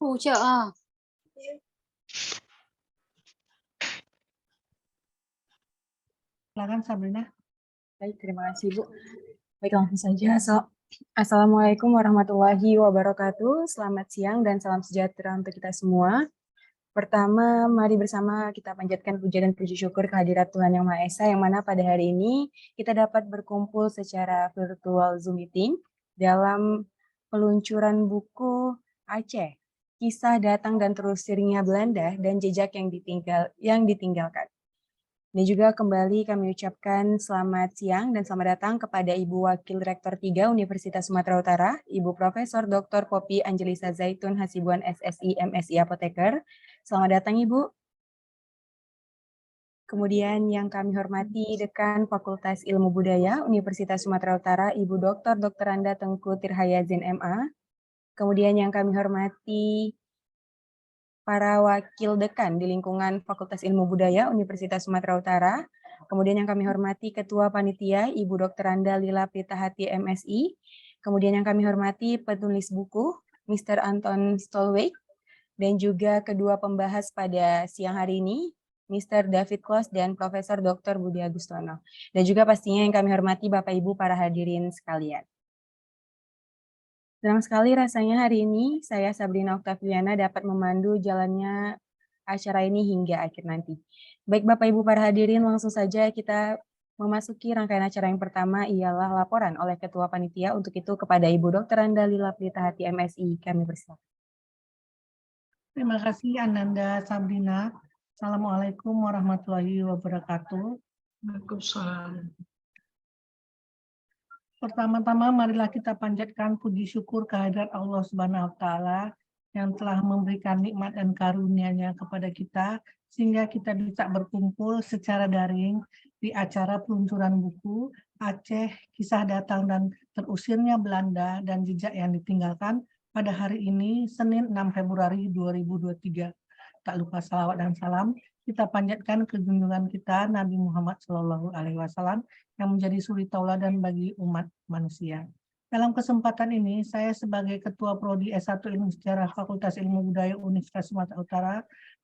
Hỗ trợ à? Silakan Sabrina. Baik, terima kasih Bu. Baik, langsung saja. Assalamualaikum warahmatullahi wabarakatuh. Selamat siang dan salam sejahtera untuk kita semua. Pertama, mari bersama kita panjatkan puja dan puji syukur kehadirat Tuhan Yang Maha Esa, yang mana pada hari ini kita dapat berkumpul secara virtual Zoom meeting dalam peluncuran buku Aceh, Kisah Datang dan Terusirnya Belanda dan Jejak yang Ditinggalkan. Dan juga kembali kami ucapkan selamat siang dan selamat datang kepada Ibu Wakil Rektor 3 Universitas Sumatera Utara, Ibu Profesor Dr. Poppy Angelisa Zaitun Hasibuan SSI MSI Apoteker. Selamat datang Ibu. Kemudian yang kami hormati Dekan Fakultas Ilmu Budaya Universitas Sumatera Utara, Ibu Dr. Dr. Anda Tengku Tirhayazin MA. Kemudian yang kami hormati para wakil dekan di lingkungan Fakultas Ilmu Budaya Universitas Sumatera Utara. Kemudian yang kami hormati Ketua Panitia Ibu Dr. Anda Lila Pritahati MSI. Kemudian yang kami hormati penulis buku Mr. Anton Stolweg. Dan juga kedua pembahas pada siang hari ini, Mr. David Klos dan Profesor Dr. Budi Agustono. Dan juga pastinya yang kami hormati Bapak Ibu para hadirin sekalian. Senang sekali rasanya hari ini saya Sabrina Oktaviana dapat memandu jalannya acara ini hingga akhir nanti. Baik Bapak Ibu para hadirin, langsung saja kita memasuki rangkaian acara yang pertama ialah laporan oleh Ketua Panitia, untuk itu kepada Ibu Dr. Anda Lila Pritahati MSI, kami persilakan. Terima kasih Ananda Sabrina. Assalamualaikum warahmatullahi wabarakatuh. Waalaikumsalam. Pertama-tama marilah kita panjatkan puji syukur kehadirat Allah Subhanahu wa taala yang telah memberikan nikmat dan karunia-Nya kepada kita sehingga kita bisa berkumpul secara daring di acara peluncuran buku Aceh, Kisah Datang dan Terusirnya Belanda dan Jejak yang Ditinggalkan pada hari ini Senin 6 Februari 2023. Tak lupa salawat dan salam kita panjatkan ke junjungan kita Nabi Muhammad SAW yang menjadi suri tauladan bagi umat manusia. Dalam kesempatan ini, saya sebagai Ketua Prodi S1 Ilmu Sejarah Fakultas Ilmu Budaya Universitas Sumatera Utara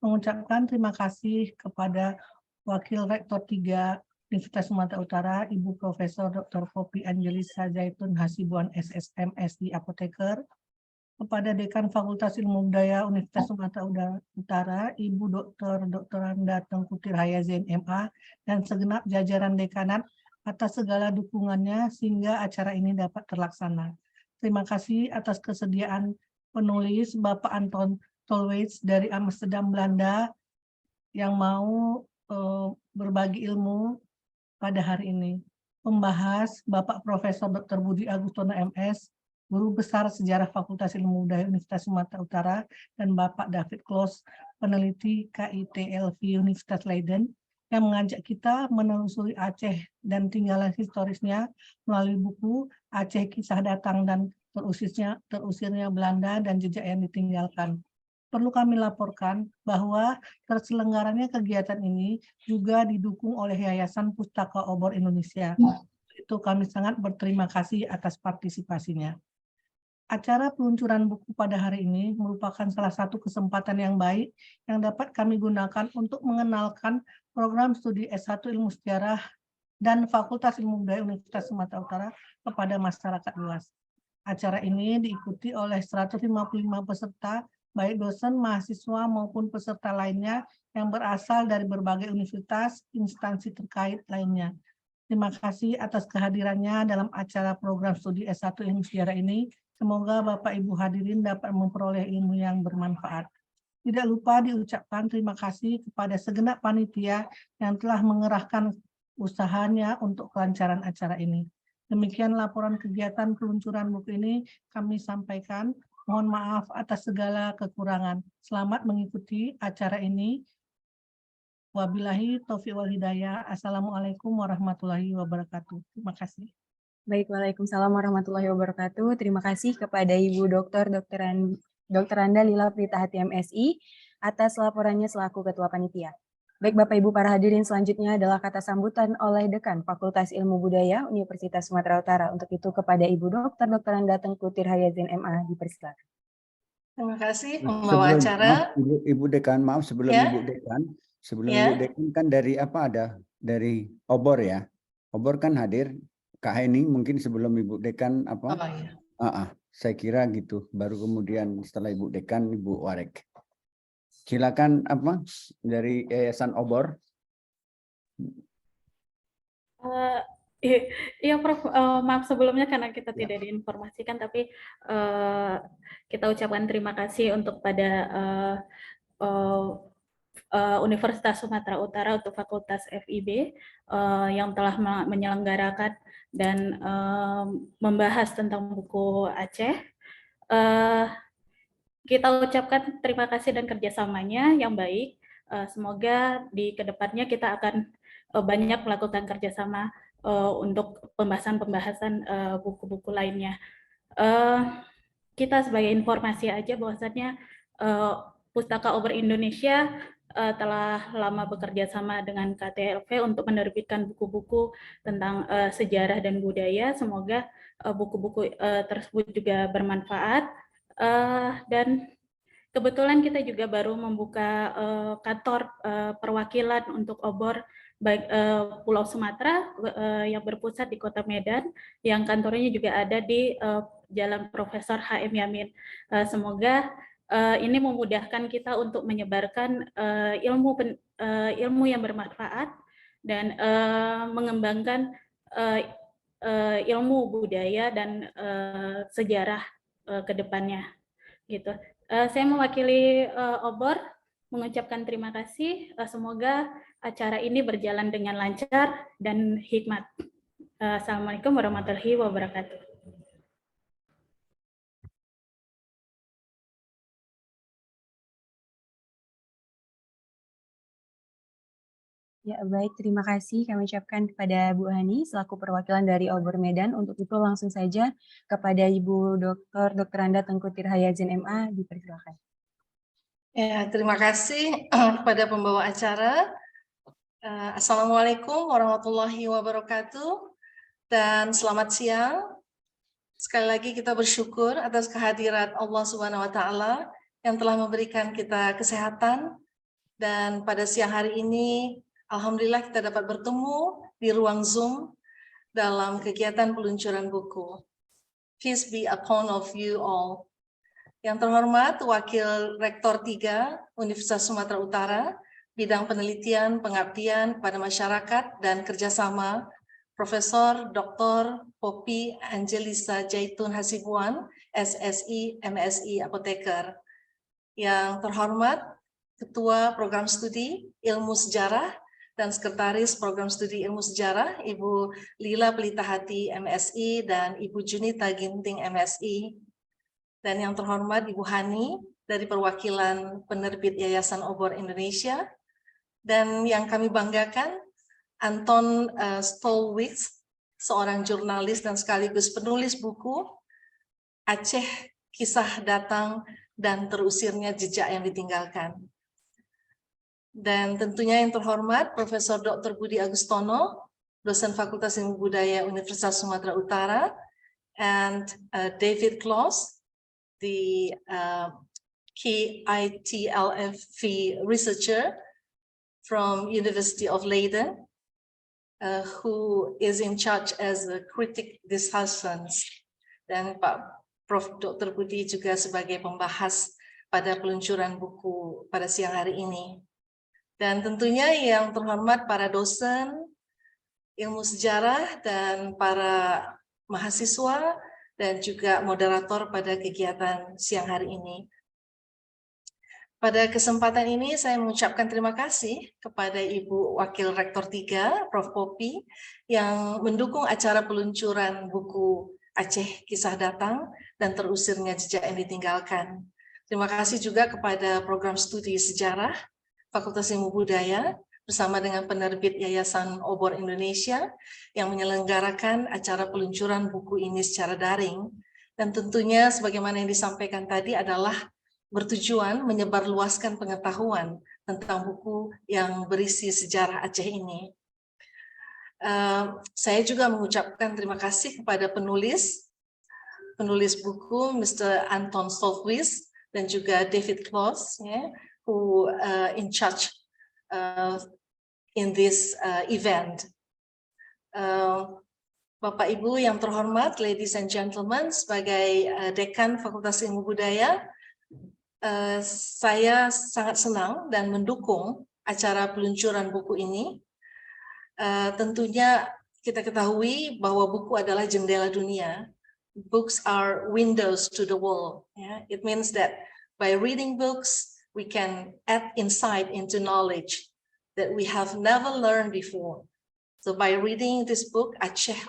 mengucapkan terima kasih kepada Wakil Rektor 3 Universitas Sumatera Utara, Ibu Profesor Dr. Poppy Angelisa Zaitun Hasibuan SSM SD Apoteker, kepada Dekan Fakultas Ilmu Budaya Universitas Sumatera Utara, Ibu Dr. Anda Tengku Tirhayazin MA, dan segenap jajaran dekanat atas segala dukungannya sehingga acara ini dapat terlaksana. Terima kasih atas kesediaan penulis Bapak Anton Stolweg dari Amsterdam, Belanda, yang mau berbagi ilmu pada hari ini. Pembahas Bapak Profesor Dr. Budi Agustono MS, Guru Besar Sejarah Fakultas Ilmu Budaya Universitas Sumatera Utara, dan Bapak David Klos, peneliti KITLV Universitas Leiden, yang mengajak kita menelusuri Aceh dan tinggalan historisnya melalui buku Aceh Kisah Datang dan Terusirnya Belanda dan Jejak yang Ditinggalkan. Perlu kami laporkan bahwa terselenggaranya kegiatan ini juga didukung oleh Yayasan Pustaka Obor Indonesia. Itu kami sangat berterima kasih atas partisipasinya. Acara peluncuran buku pada hari ini merupakan salah satu kesempatan yang baik yang dapat kami gunakan untuk mengenalkan program studi S1 Ilmu Sejarah dan Fakultas Ilmu Budaya Universitas Sumatera Utara kepada masyarakat luas. Acara ini diikuti oleh 155 peserta, baik dosen, mahasiswa maupun peserta lainnya yang berasal dari berbagai universitas, instansi terkait lainnya. Terima kasih atas kehadirannya dalam acara program studi S1 Ilmu Sejarah ini. Semoga Bapak Ibu hadirin dapat memperoleh ilmu yang bermanfaat. Tidak lupa diucapkan terima kasih kepada segenap panitia yang telah mengerahkan usahanya untuk kelancaran acara ini. Demikian laporan kegiatan peluncuran buku ini kami sampaikan. Mohon maaf atas segala kekurangan. Selamat mengikuti acara ini. Wabillahi taufiq wal hidayah. Assalamualaikum warahmatullahi wabarakatuh. Terima kasih. Baik, Waalaikumsalam warahmatullahi wabarakatuh. Terima kasih kepada Ibu Dr. Anda Lila Pritahati MSI atas laporannya selaku Ketua Panitia. Baik Bapak Ibu para hadirin, selanjutnya adalah kata sambutan oleh Dekan Fakultas Ilmu Budaya Universitas Sumatera Utara. Untuk itu kepada Ibu Dr. Anda Tengku Tirhayazin MA, dipersilakan. Terima kasih pembawa Sebelum acara. Ibu Dekan, maaf sebelum Ya. Ibu Dekan, Ya. Ibu Dekan kan dari apa ada? Dari Obor ya. Obor kan hadir. Kak Heni mungkin sebelum Ibu Dekan apa? Oh iya. Saya kira gitu. Baru kemudian setelah Ibu Dekan, Ibu Warek. Silakan apa dari Yayasan Obor. Iya Prof, maaf sebelumnya karena kita Ya. tidak diinformasikan, tapi kita ucapkan terima kasih untuk pada Universitas Sumatera Utara untuk Fakultas FIB yang telah menyelenggarakan dan membahas tentang buku Aceh. Kita ucapkan terima kasih dan kerjasamanya yang baik. Semoga di kedepannya kita akan banyak melakukan kerjasama untuk pembahasan-pembahasan buku-buku lainnya. Kita sebagai informasi aja bahwasannya Pustaka Obor Indonesia telah lama bekerja sama dengan KTLV untuk menerbitkan buku-buku tentang sejarah dan budaya. Semoga buku-buku tersebut juga bermanfaat. Dan kebetulan kita juga baru membuka kantor perwakilan untuk Obor baik Pulau Sumatera yang berpusat di Kota Medan, yang kantornya juga ada di Jalan Profesor H.M. Yamin. Semoga ini memudahkan kita untuk menyebarkan ilmu yang bermanfaat dan mengembangkan ilmu budaya dan sejarah ke depannya. Gitu. Saya mewakili Obor mengucapkan terima kasih. Semoga acara ini berjalan dengan lancar dan hikmat. Assalamualaikum warahmatullahi wabarakatuh. Ya, baik. Terima kasih kami ucapkan kepada Bu Hani selaku perwakilan dari Obor Medan. Untuk itu langsung saja kepada Ibu Dr. Anda Tengku Tirhayazin MA, dipersilakan. Ya, terima kasih kepada pembawa acara. Assalamualaikum warahmatullahi wabarakatuh dan selamat siang. Sekali lagi kita bersyukur atas kehadiran Allah Subhanahu wa Ta'ala yang telah memberikan kita kesehatan, dan pada siang hari ini alhamdulillah kita dapat bertemu di ruang Zoom dalam kegiatan peluncuran buku. Peace be upon of you all. Yang terhormat Wakil Rektor 3 Universitas Sumatera Utara, bidang penelitian, pengabdian pada masyarakat dan kerjasama, Profesor Dr. Poppy Angelisa Jaitun Hasibuan, SSI, MSI Apoteker. Yang terhormat Ketua Program Studi Ilmu Sejarah dan Sekretaris Program Studi Ilmu Sejarah, Ibu Lila Pelitahati, MSI, dan Ibu Junita Ginting, MSI. Dan yang terhormat Ibu Hani dari perwakilan penerbit Yayasan Obor Indonesia. Dan yang kami banggakan, Anton Stolwitz, seorang jurnalis dan sekaligus penulis buku Aceh, Kisah Datang dan Terusirnya Jejak yang Ditinggalkan. Dan tentunya yang terhormat Profesor Dr. Budi Agustono, dosen Fakultas Ilmu Budaya Universitas Sumatera Utara, and David Kloss, the KITLFV researcher from University of Leiden, who is in charge as a critic discussants. Dan Pak Prof. Dr. Budi juga sebagai pembahas pada peluncuran buku pada siang hari ini. Dan tentunya yang terhormat para dosen ilmu sejarah dan para mahasiswa dan juga moderator pada kegiatan siang hari ini. Pada kesempatan ini saya mengucapkan terima kasih kepada Ibu Wakil Rektor 3, Prof. Poppy, yang mendukung acara peluncuran buku Aceh Kisah Datang dan Terusirnya Jejak yang Ditinggalkan. Terima kasih juga kepada Program Studi Sejarah Fakultas Ilmu Budaya bersama dengan penerbit Yayasan Obor Indonesia yang menyelenggarakan acara peluncuran buku ini secara daring. Dan tentunya sebagaimana yang disampaikan tadi adalah bertujuan menyebarluaskan pengetahuan tentang buku yang berisi sejarah Aceh ini. Saya juga mengucapkan terima kasih kepada penulis buku Mr. Anton Stolwitz dan juga David Kloss, who in charge in this event. Bapak Ibu yang terhormat, ladies and gentlemen, sebagai Dekan Fakultas Ilmu Budaya, saya sangat senang dan mendukung acara peluncuran buku ini. Tentunya kita ketahui bahwa buku adalah jendela dunia. Books are windows to the world. It means that by reading books, we can add insight into knowledge that we have never learned before. So by reading this book, Aceh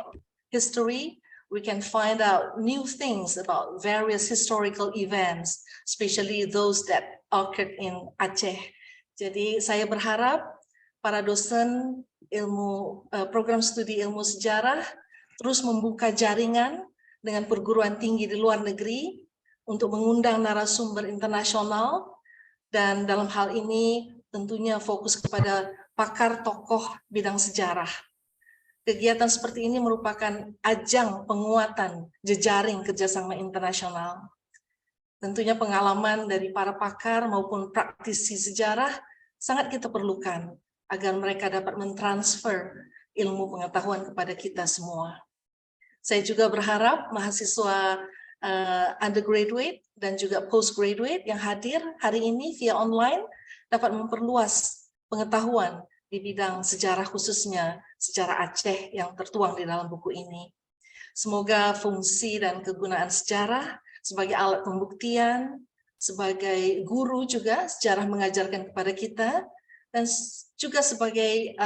History, we can find out new things about various historical events, especially those that occurred in Aceh. Jadi saya berharap para dosen program studi ilmu sejarah terus membuka jaringan dengan perguruan tinggi di luar negeri untuk mengundang narasumber internasional, dan dalam hal ini tentunya fokus kepada pakar tokoh bidang sejarah. Kegiatan seperti ini merupakan ajang penguatan jejaring kerjasama internasional. Tentunya pengalaman dari para pakar maupun praktisi sejarah sangat kita perlukan agar mereka dapat mentransfer ilmu pengetahuan kepada kita semua. Saya juga berharap mahasiswa undergraduate dan juga postgraduate yang hadir hari ini via online dapat memperluas pengetahuan di bidang sejarah, khususnya sejarah Aceh yang tertuang di dalam buku ini. Semoga fungsi dan kegunaan sejarah sebagai alat pembuktian, sebagai guru juga sejarah mengajarkan kepada kita, dan juga sebagai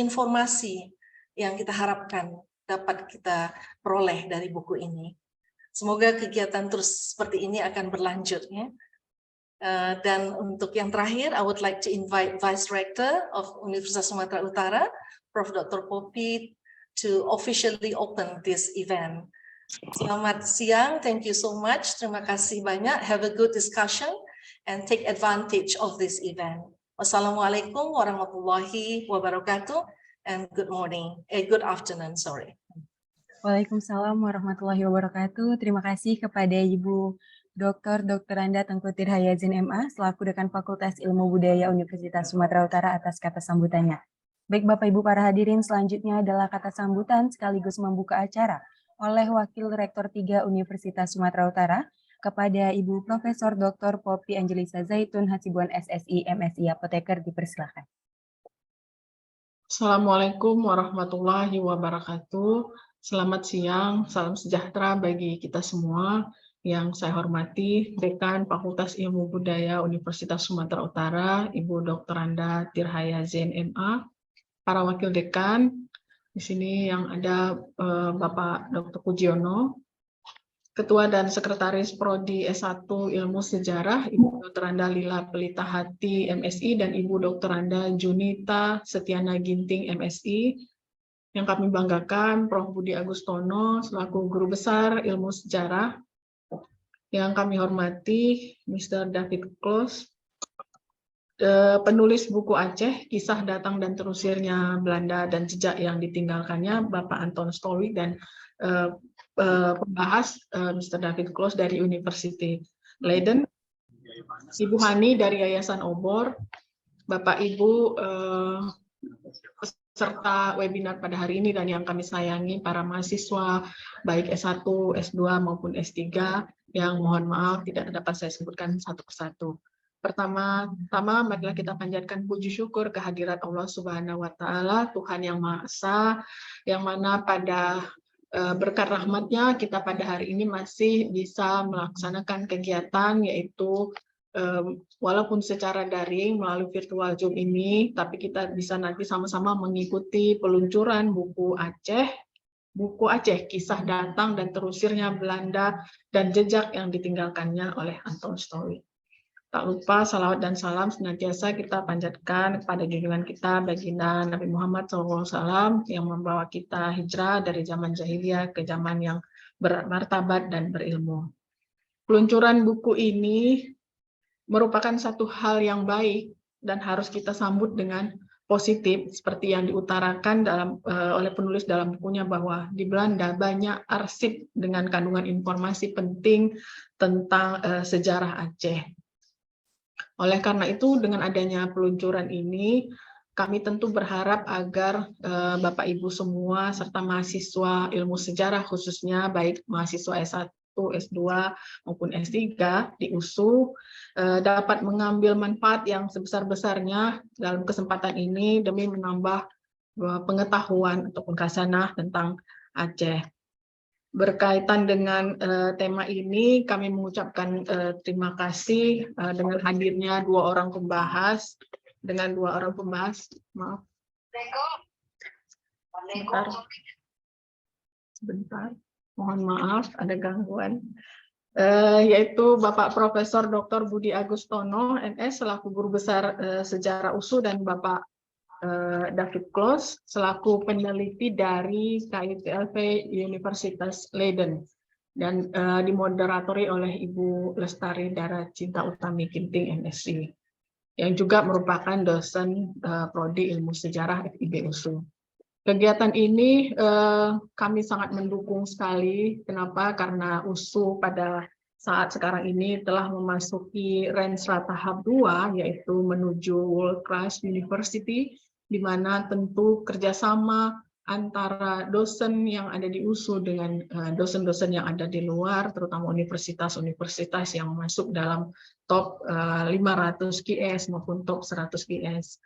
informasi yang kita harapkan dapat kita peroleh dari buku ini. Semoga kegiatan terus seperti ini akan berlanjut, ya. Dan untuk yang terakhir, I would like to invite Vice Rector of Universitas Sumatera Utara, Prof. Dr. Poppy, to officially open this event. Selamat siang, thank you so much. Terima kasih banyak. Have a good discussion and take advantage of this event. Wassalamualaikum warahmatullahi wabarakatuh, and good morning, good afternoon, sorry. Waalaikumsalam warahmatullahi wabarakatuh. Terima kasih kepada Ibu Dr. Anda Tengku Tirhayazin MA selaku Dekan Fakultas Ilmu Budaya Universitas Sumatera Utara atas kata sambutannya. Baik Bapak Ibu para hadirin, selanjutnya adalah kata sambutan sekaligus membuka acara oleh Wakil Rektor 3 Universitas Sumatera Utara kepada Ibu Profesor Dr. Poppy Angelisa Zaitun Hasibuan SSI MSI Apoteker, dipersilakan. Assalamualaikum warahmatullahi wabarakatuh. Selamat siang, salam sejahtera bagi kita semua. Yang saya hormati Dekan Fakultas Ilmu Budaya Universitas Sumatera Utara, Ibu Dr. Anda Tirhayazin MA, para wakil dekan, di sini yang ada Bapak Dr. Pujiono, Ketua dan Sekretaris Prodi S1 Ilmu Sejarah, Ibu Dr. Anda Lila Pelita Hati MSI, dan Ibu Dr. Anda Junita Setiana Ginting MSI. Yang kami banggakan, Prof. Budi Agustono selaku Guru Besar Ilmu Sejarah. Yang kami hormati, Mr. David Kloss, penulis buku Aceh, Kisah Datang dan Terusirnya Belanda dan Jejak yang Ditinggalkannya, Bapak Anton Stolwijk, dan pembahas Mr. David Kloss dari University Leiden, Ibu Hani dari Yayasan Obor, Bapak Ibu peserta webinar pada hari ini, dan yang kami sayangi para mahasiswa baik S1, S2 maupun S3 yang mohon maaf tidak dapat saya sebutkan satu persatu. Pertama-tama marilah kita panjatkan puji syukur kehadirat Allah Subhanahu wa Ta'ala, Tuhan yang Maha Esa, yang mana pada berkat rahmatnya kita pada hari ini masih bisa melaksanakan kegiatan, yaitu walaupun secara daring melalui virtual Zoom ini, tapi kita bisa nanti sama-sama mengikuti peluncuran buku Aceh, Kisah Datang dan Terusirnya Belanda dan Jejak yang Ditinggalkannya oleh Anton Stolwijk. Tak lupa salawat dan salam senantiasa kita panjatkan kepada junjungan kita baginda Nabi Muhammad SAW yang membawa kita hijrah dari zaman jahiliyah ke zaman yang bermartabat dan berilmu. Peluncuran buku ini merupakan satu hal yang baik dan harus kita sambut dengan positif seperti yang diutarakan oleh penulis dalam bukunya bahwa di Belanda banyak arsip dengan kandungan informasi penting tentang sejarah Aceh. Oleh karena itu, dengan adanya peluncuran ini, kami tentu berharap agar Bapak Ibu semua serta mahasiswa ilmu sejarah khususnya baik mahasiswa S1, S2 maupun S3 di USU dapat mengambil manfaat yang sebesar-besarnya dalam kesempatan ini demi menambah pengetahuan ataupun khasanah tentang Aceh. Berkaitan dengan tema ini, kami mengucapkan terima kasih dengan hadirnya dua orang pembahas. Maaf. Sebentar. Mohon maaf, ada gangguan. Yaitu Bapak Profesor Dr. Budi Agustono, NS, selaku Guru Besar Sejarah USU, dan Bapak David Kloos selaku peneliti dari KITLV Universitas Leiden dan dimoderatori oleh Ibu Lestari Dara Cinta Utami Ginting MSc yang juga merupakan dosen Prodi Ilmu Sejarah FIB USU. Kegiatan ini kami sangat mendukung sekali. Kenapa? Karena USU pada saat sekarang ini telah memasuki range tahap 2, yaitu menuju World Class University, di mana tentu kerjasama antara dosen yang ada di USU dengan dosen-dosen yang ada di luar, terutama universitas-universitas yang masuk dalam top 500 QS maupun top 100 QS.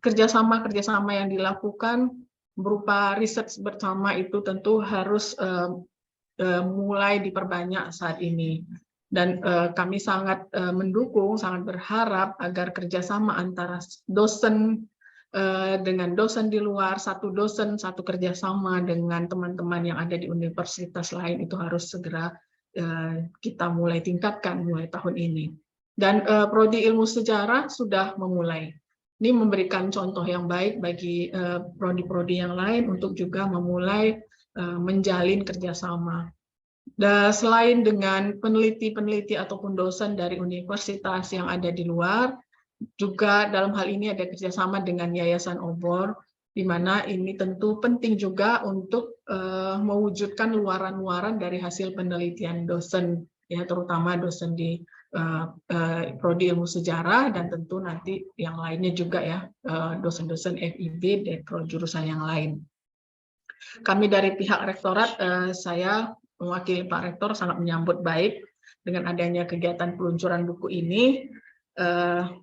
Kerjasama yang dilakukan berupa riset bersama itu tentu harus mulai diperbanyak saat ini. Dan kami sangat mendukung, sangat berharap agar kerjasama antara dosen dengan dosen di luar, satu dosen, satu kerjasama dengan teman-teman yang ada di universitas lain itu harus segera kita mulai tingkatkan mulai tahun ini. Dan Prodi Ilmu Sejarah sudah memulai. Ini memberikan contoh yang baik bagi prodi-prodi yang lain untuk juga memulai menjalin kerjasama. Dan selain dengan peneliti-peneliti ataupun dosen dari universitas yang ada di luar, juga dalam hal ini ada kerjasama dengan Yayasan Obor, di mana ini tentu penting juga untuk mewujudkan luaran-luaran dari hasil penelitian dosen, ya terutama dosen di Prodi Ilmu Sejarah dan tentu nanti yang lainnya juga ya dosen-dosen FIB dan jurusan yang lain. Kami dari pihak rektorat, saya mewakili Pak Rektor sangat menyambut baik dengan adanya kegiatan peluncuran buku ini.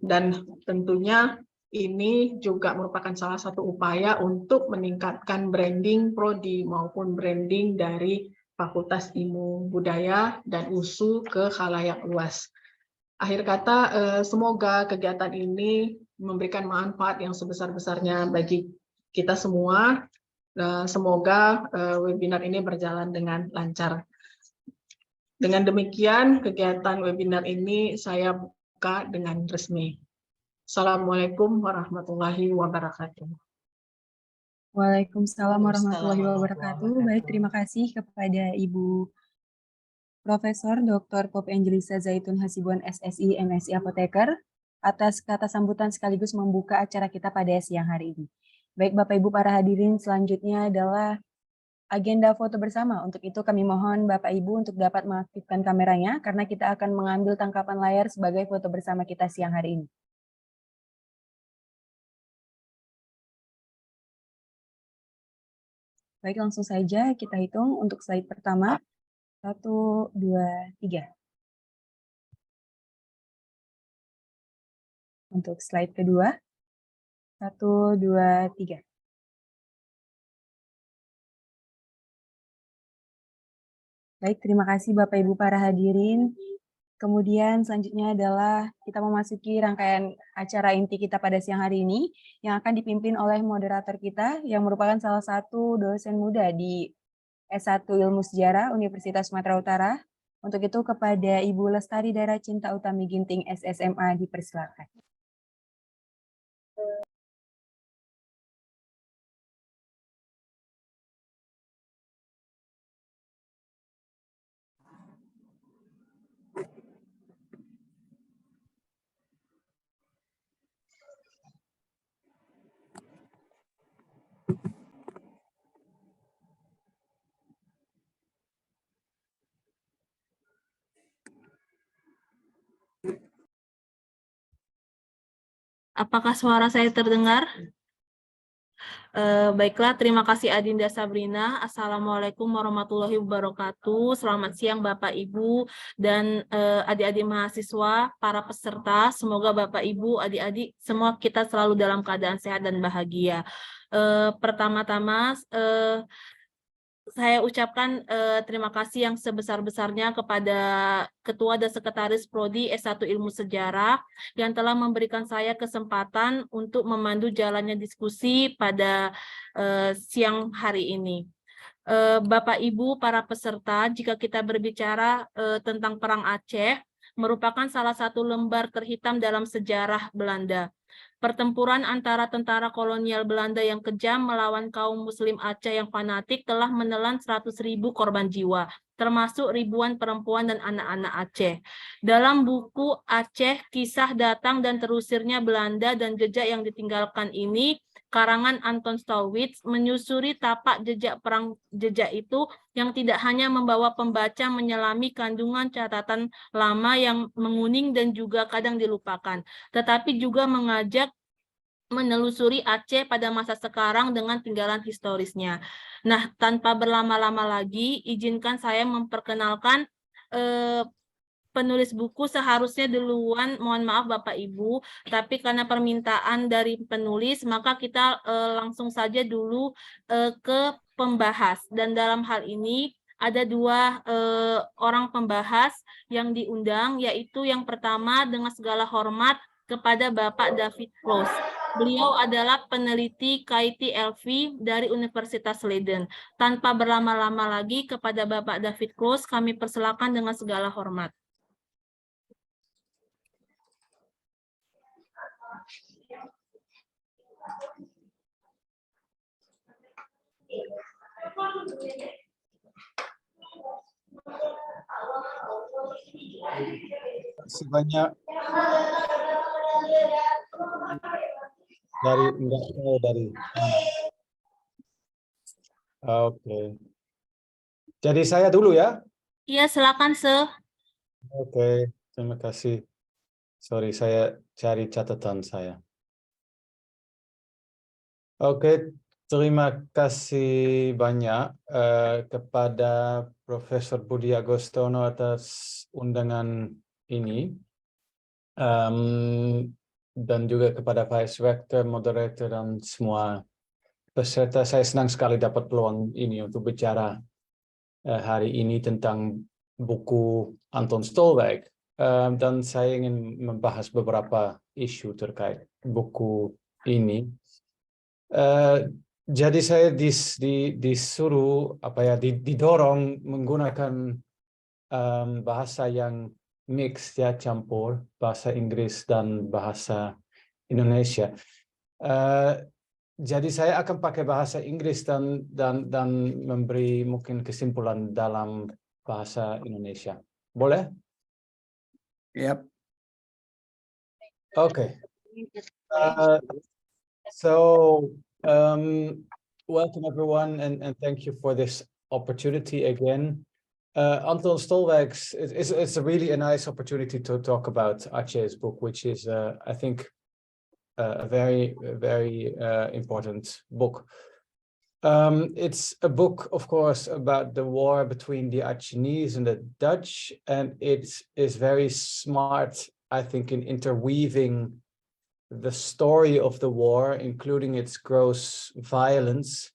Dan tentunya ini juga merupakan salah satu upaya untuk meningkatkan branding prodi maupun branding dari Fakultas Ilmu Budaya dan USU ke khalayak luas. Akhir kata, semoga kegiatan ini memberikan manfaat yang sebesar-besarnya bagi kita semua. Semoga webinar ini berjalan dengan lancar. Dengan demikian, kegiatan webinar ini saya buka dengan resmi. Assalamualaikum warahmatullahi wabarakatuh. Waalaikumsalam warahmatullahi wabarakatuh. Baik, terima kasih kepada Ibu Profesor Dr. Pop Angelisa Zaitun Hasibuan SSI MSI Apoteker atas kata sambutan sekaligus membuka acara kita pada siang hari ini. Baik Bapak Ibu para hadirin, selanjutnya adalah agenda foto bersama. Untuk itu kami mohon Bapak Ibu untuk dapat mengaktifkan kameranya karena kita akan mengambil tangkapan layar sebagai foto bersama kita siang hari ini. Baik, langsung saja kita hitung untuk slide pertama. 1, 2, 3. Untuk slide kedua. 1, 2, 3. Baik, terima kasih Bapak Ibu para hadirin. Kemudian selanjutnya adalah kita memasuki rangkaian acara inti kita pada siang hari ini yang akan dipimpin oleh moderator kita yang merupakan salah satu dosen muda di S1 Ilmu Sejarah Universitas Sumatera Utara. Untuk itu kepada Ibu Lestari Dara Cinta Utami Ginting SSMA dipersilakan. Apakah suara saya terdengar? Baiklah, terima kasih Adinda Sabrina. Assalamualaikum warahmatullahi wabarakatuh. Selamat siang Bapak Ibu dan adik-adik mahasiswa, para peserta. Semoga Bapak Ibu, adik-adik, semua kita selalu dalam keadaan sehat dan bahagia. Pertama-tama, saya ucapkan terima kasih yang sebesar-besarnya kepada Ketua dan Sekretaris Prodi S1 Ilmu Sejarah yang telah memberikan saya kesempatan untuk memandu jalannya diskusi pada siang hari ini. Bapak Ibu para peserta, jika kita berbicara tentang Perang Aceh, merupakan salah satu lembar terhitam dalam sejarah Belanda. Pertempuran antara tentara kolonial Belanda yang kejam melawan kaum Muslim Aceh yang fanatik telah menelan 100.000 korban jiwa, termasuk ribuan perempuan dan anak-anak Aceh. Dalam buku Aceh, Kisah Datang dan Terusirnya Belanda dan Jejak yang Ditinggalkan ini, karangan Anton Stallwitz menyusuri tapak jejak perang jejak itu yang tidak hanya membawa pembaca menyelami kandungan catatan lama yang menguning dan juga kadang dilupakan, tetapi juga mengajak menelusuri Aceh pada masa sekarang dengan tinggalan historisnya. Nah, tanpa berlama-lama lagi, izinkan saya memperkenalkan penulis buku. Seharusnya duluan, mohon maaf Bapak Ibu, tapi karena permintaan dari penulis, maka kita langsung saja dulu ke pembahas. Dan dalam hal ini ada dua orang pembahas yang diundang, yaitu yang pertama dengan segala hormat kepada Bapak David Close. Beliau adalah peneliti KIT-LV dari Universitas Leiden. Tanpa berlama-lama lagi, kepada Bapak David Close kami persilakan dengan segala hormat. Terima kasih banyak dari Oke. Jadi saya dulu ya. Iya, silakan, Oke, terima kasih. Sorry, saya cari catatan saya. Oke, terima kasih banyak kepada Profesor Budi Agostono atas undangan ini. Dan juga kepada Vice Rector, Moderator, dan semua peserta. Saya senang sekali dapat peluang ini untuk bicara hari ini tentang buku Anton Stallweg. Dan saya ingin membahas beberapa isu terkait buku ini. Jadi saya disuruh didorong menggunakan bahasa yang mix, ya, campur bahasa Inggris dan bahasa Indonesia. Jadi saya akan pakai bahasa Inggris dan memberi mungkin kesimpulan dalam bahasa Indonesia. Boleh? Yep. Okay. Welcome everyone, and thank you for this opportunity again. Anton Stallweg, it's a really a nice opportunity to talk about Aceh's book, which is, I think, a very important book. It's a book, of course, about the war between the Achenese and the Dutch, and it is very smart, I think, in interweaving the story of the war, including its gross violence,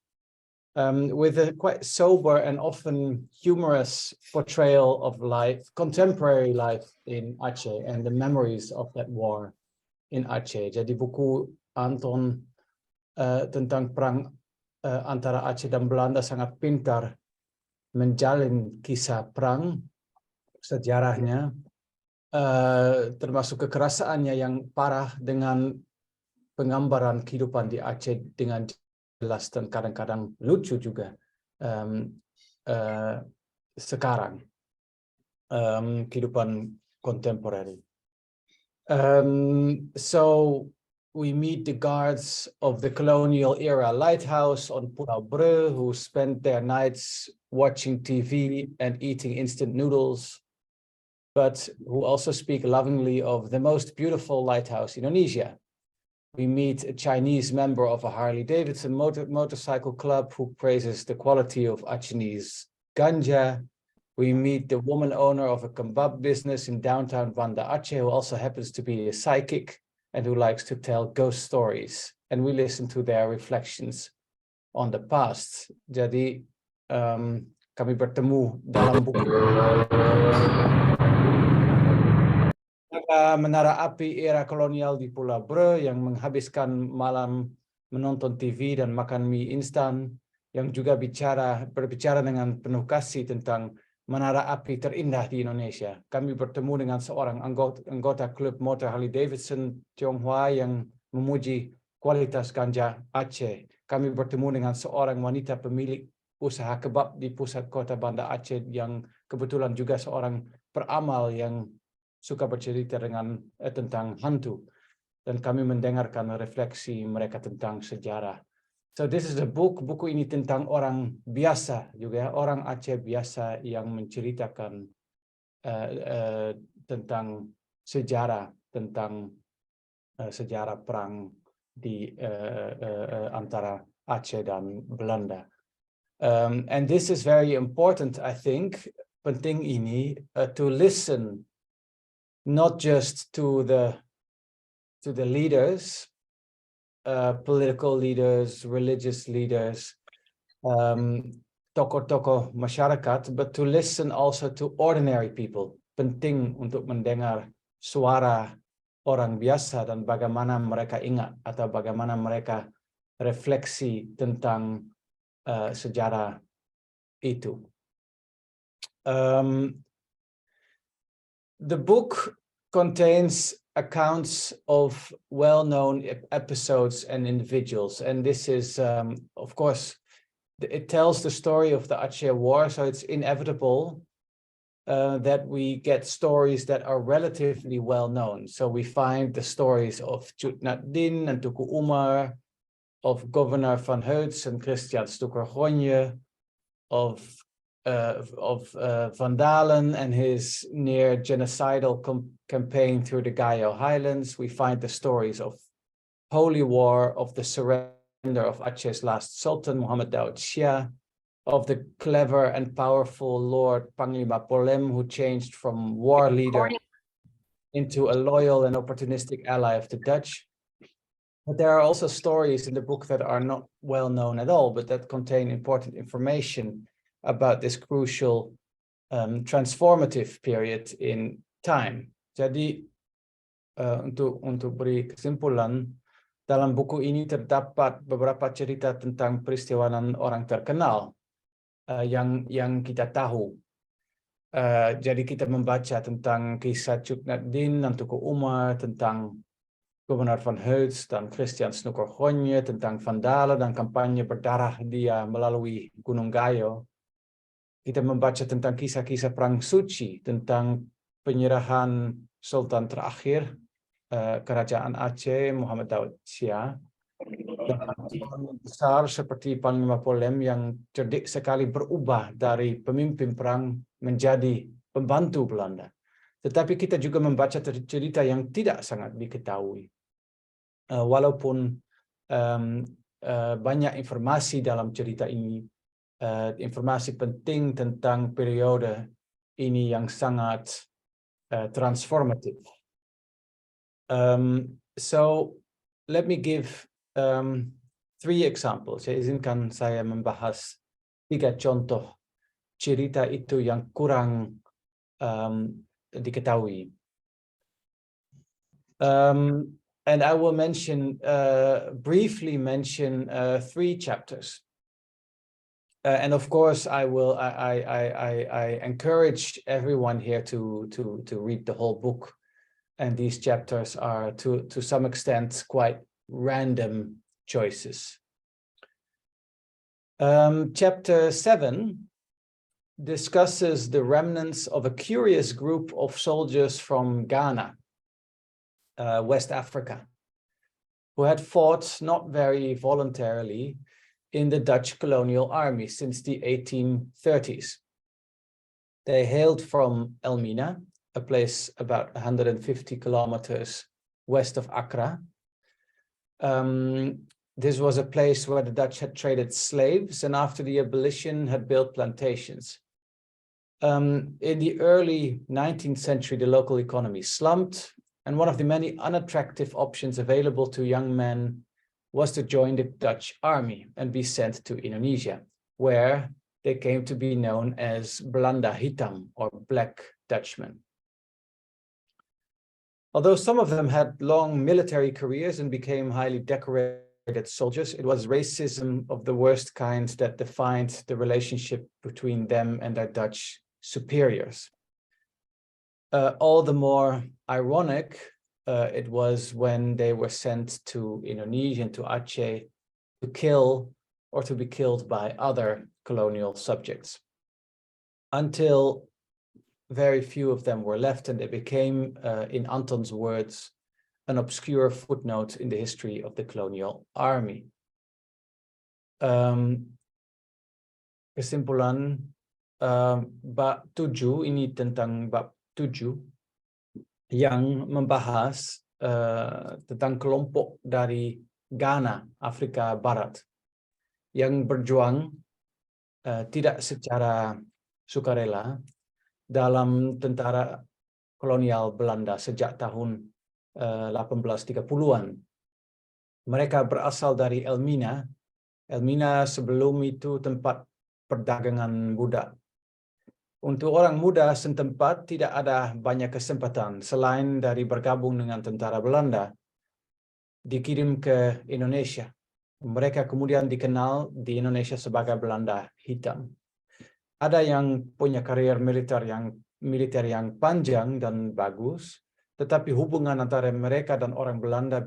with a quite sober and often humorous portrayal of life, contemporary life in Aceh and the memories of that war in Aceh. Jadi buku Anton tentang perang antara Aceh dan Belanda sangat pintar menjalin kisah perang, sejarahnya, termasuk kekerasaannya yang parah dengan penggambaran kehidupan di Aceh dengan jelas dan kadang-kadang lucu juga sekarang, kehidupan kontemporer. So we meet the guards of the colonial era lighthouse on Pulau Bre who spent their nights watching TV and eating instant noodles, but who also speak lovingly of the most beautiful lighthouse in Indonesia, We meet a Chinese member of a Harley-Davidson motorcycle club who praises the quality of Achenese ganja. We meet the woman owner of a kebab business in downtown Banda Aceh, who also happens to be a psychic and who likes to tell ghost stories. And we listen to their reflections on the past. Jadi kami bertemu dalam buku Menara Api Era Kolonial di Pulau Bre yang menghabiskan malam menonton TV dan makan mie instan, yang juga berbicara dengan penuh kasih tentang menara api terindah di Indonesia. Kami bertemu dengan seorang anggota klub motor Harley-Davidson Tionghoa yang memuji kualitas ganja Aceh. Kami bertemu dengan seorang wanita pemilik usaha kebab di pusat kota Banda Aceh yang kebetulan juga seorang peramal yang suka bercerita tentang hantu. Dan kami mendengarkan refleksi mereka tentang sejarah. So this is a book. Buku ini tentang orang biasa juga, orang Aceh biasa yang menceritakan tentang sejarah perang di antara Aceh dan Belanda. And this is very important, I think. Penting ini to listen not just to the leaders, political leaders, religious leaders, tokoh-tokoh masyarakat, but to listen also to ordinary people. Penting untuk mendengar suara orang biasa dan bagaimana mereka ingat atau bagaimana mereka refleksi tentang sejarah itu. The book contains accounts of well-known episodes and individuals. And this is, of course, it tells the story of the Aceh War, so it's inevitable that we get stories that are relatively well-known. So we find the stories of Cut Nyak Dien and Tuku Umar, of Governor Van Heuts and Christian Stukker-Gonje, of Van Dalen and his near genocidal campaign through the Gayo Highlands. We find the stories of Holy War, of the surrender of Aceh's last Sultan, Muhammad Daud Shah, of the clever and powerful Lord Panglima Polem, who changed from war leader into a loyal and opportunistic ally of the Dutch. But there are also stories in the book that are not well known at all, but that contain important information about this crucial transformative period in time. Jadi untuk beri kesimpulan, dalam buku ini terdapat beberapa cerita tentang peristiwaan orang terkenal yang kita tahu. Jadi kita membaca tentang kisah Cut Nyak Dien dan Tuku Umar, tentang Gubernur Van Heuts dan Christian Stukker-Gonje, tentang Van Dalen dan kampanye berdarah dia melalui Gunung Gayo. Kita membaca tentang kisah-kisah perang suci, tentang penyerahan Sultan terakhir Kerajaan Aceh, Muhammad Daud Shah, tentang besar seperti Panglima Polem yang cerdik sekali berubah dari pemimpin perang menjadi pembantu Belanda. Tetapi kita juga membaca cerita yang tidak sangat diketahui. Walaupun banyak informasi dalam cerita ini, informasi penting tentang periode ini yang sangat transformative. So let me give 3 examples. Izinkan saya membahas 3 contoh cerita itu yang kurang diketahui. And I will briefly mention 3 chapters. And of course, I encourage everyone here to read the whole book. And these chapters are to some extent quite random choices. Chapter 7 discusses the remnants of a curious group of soldiers from Ghana, West Africa, who had fought not very voluntarily in the Dutch colonial army since the 1830s. They hailed from Elmina, a place about 150 kilometers west of Accra, This was a place where the Dutch had traded slaves and after the abolition had built plantations. In the early 19th century, the local economy slumped, and one of the many unattractive options available to young men was to join the Dutch army and be sent to Indonesia, where they came to be known as Belanda Hitam, or Black Dutchmen. Although some of them had long military careers and became highly decorated soldiers, it was racism of the worst kind that defined the relationship between them and their Dutch superiors. All the more ironic it was when they were sent to Indonesia and to Aceh to kill or to be killed by other colonial subjects, until very few of them were left, and they became, in Anton's words, an obscure footnote in the history of the colonial army. Kesimpulan bab 7 ini tentang bab 7 yang membahas tentang kelompok dari Ghana, Afrika Barat, yang berjuang tidak secara sukarela dalam tentara kolonial Belanda sejak tahun 1830-an. Mereka berasal dari Elmina. Elmina sebelum itu tempat perdagangan budak. Untuk orang muda setempat tidak ada banyak kesempatan selain dari bergabung dengan tentara Belanda, dikirim ke Indonesia. Mereka kemudian dikenal di Indonesia sebagai Belanda Hitam. Ada yang punya karier militer yang panjang dan bagus, tetapi hubungan antara mereka dan orang Belanda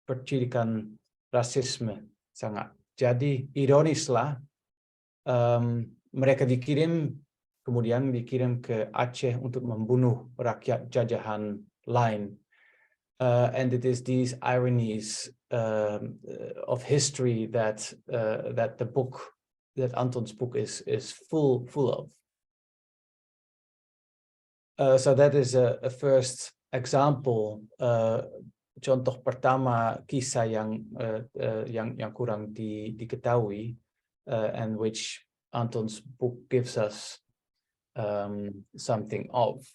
bercirikan rasisme sangat. Jadi ironislah, mereka kemudian dikirim ke Aceh untuk membunuh rakyat jajahan lain. And it is these ironies of history that the book, that Anton's book is full of. So that is a first example, contoh pertama kisah yang kurang diketahui, and which Anton's book gives us something of.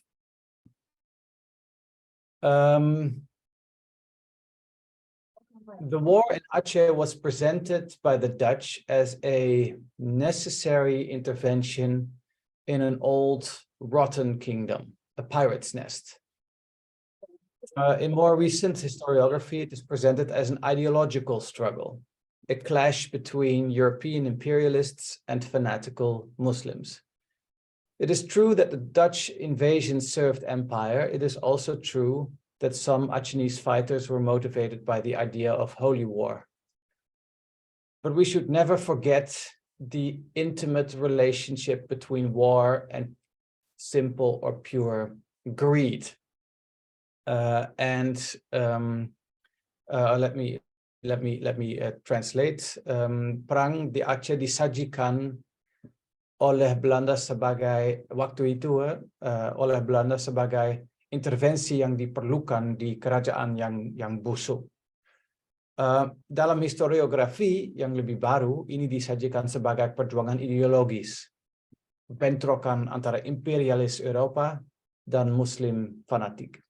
The war in Aceh was presented by the Dutch as a necessary intervention in an old, rotten kingdom, a pirate's nest. In more recent historiography, it is presented as an ideological struggle, a clash between European imperialists and fanatical Muslims. It is true that the Dutch invasion served empire. It is also true that some Achenese fighters were motivated by the idea of holy war. But we should never forget the intimate relationship between war and simple or pure greed. Let me translate. Perang di Aceh disajikan oleh Belanda sebagai oleh Belanda sebagai intervensi yang diperlukan di kerajaan yang busuk. Dalam historiografi yang lebih baru, ini disajikan sebagai perjuangan ideologis, bentrokan antara imperialis Eropa dan Muslim fanatik.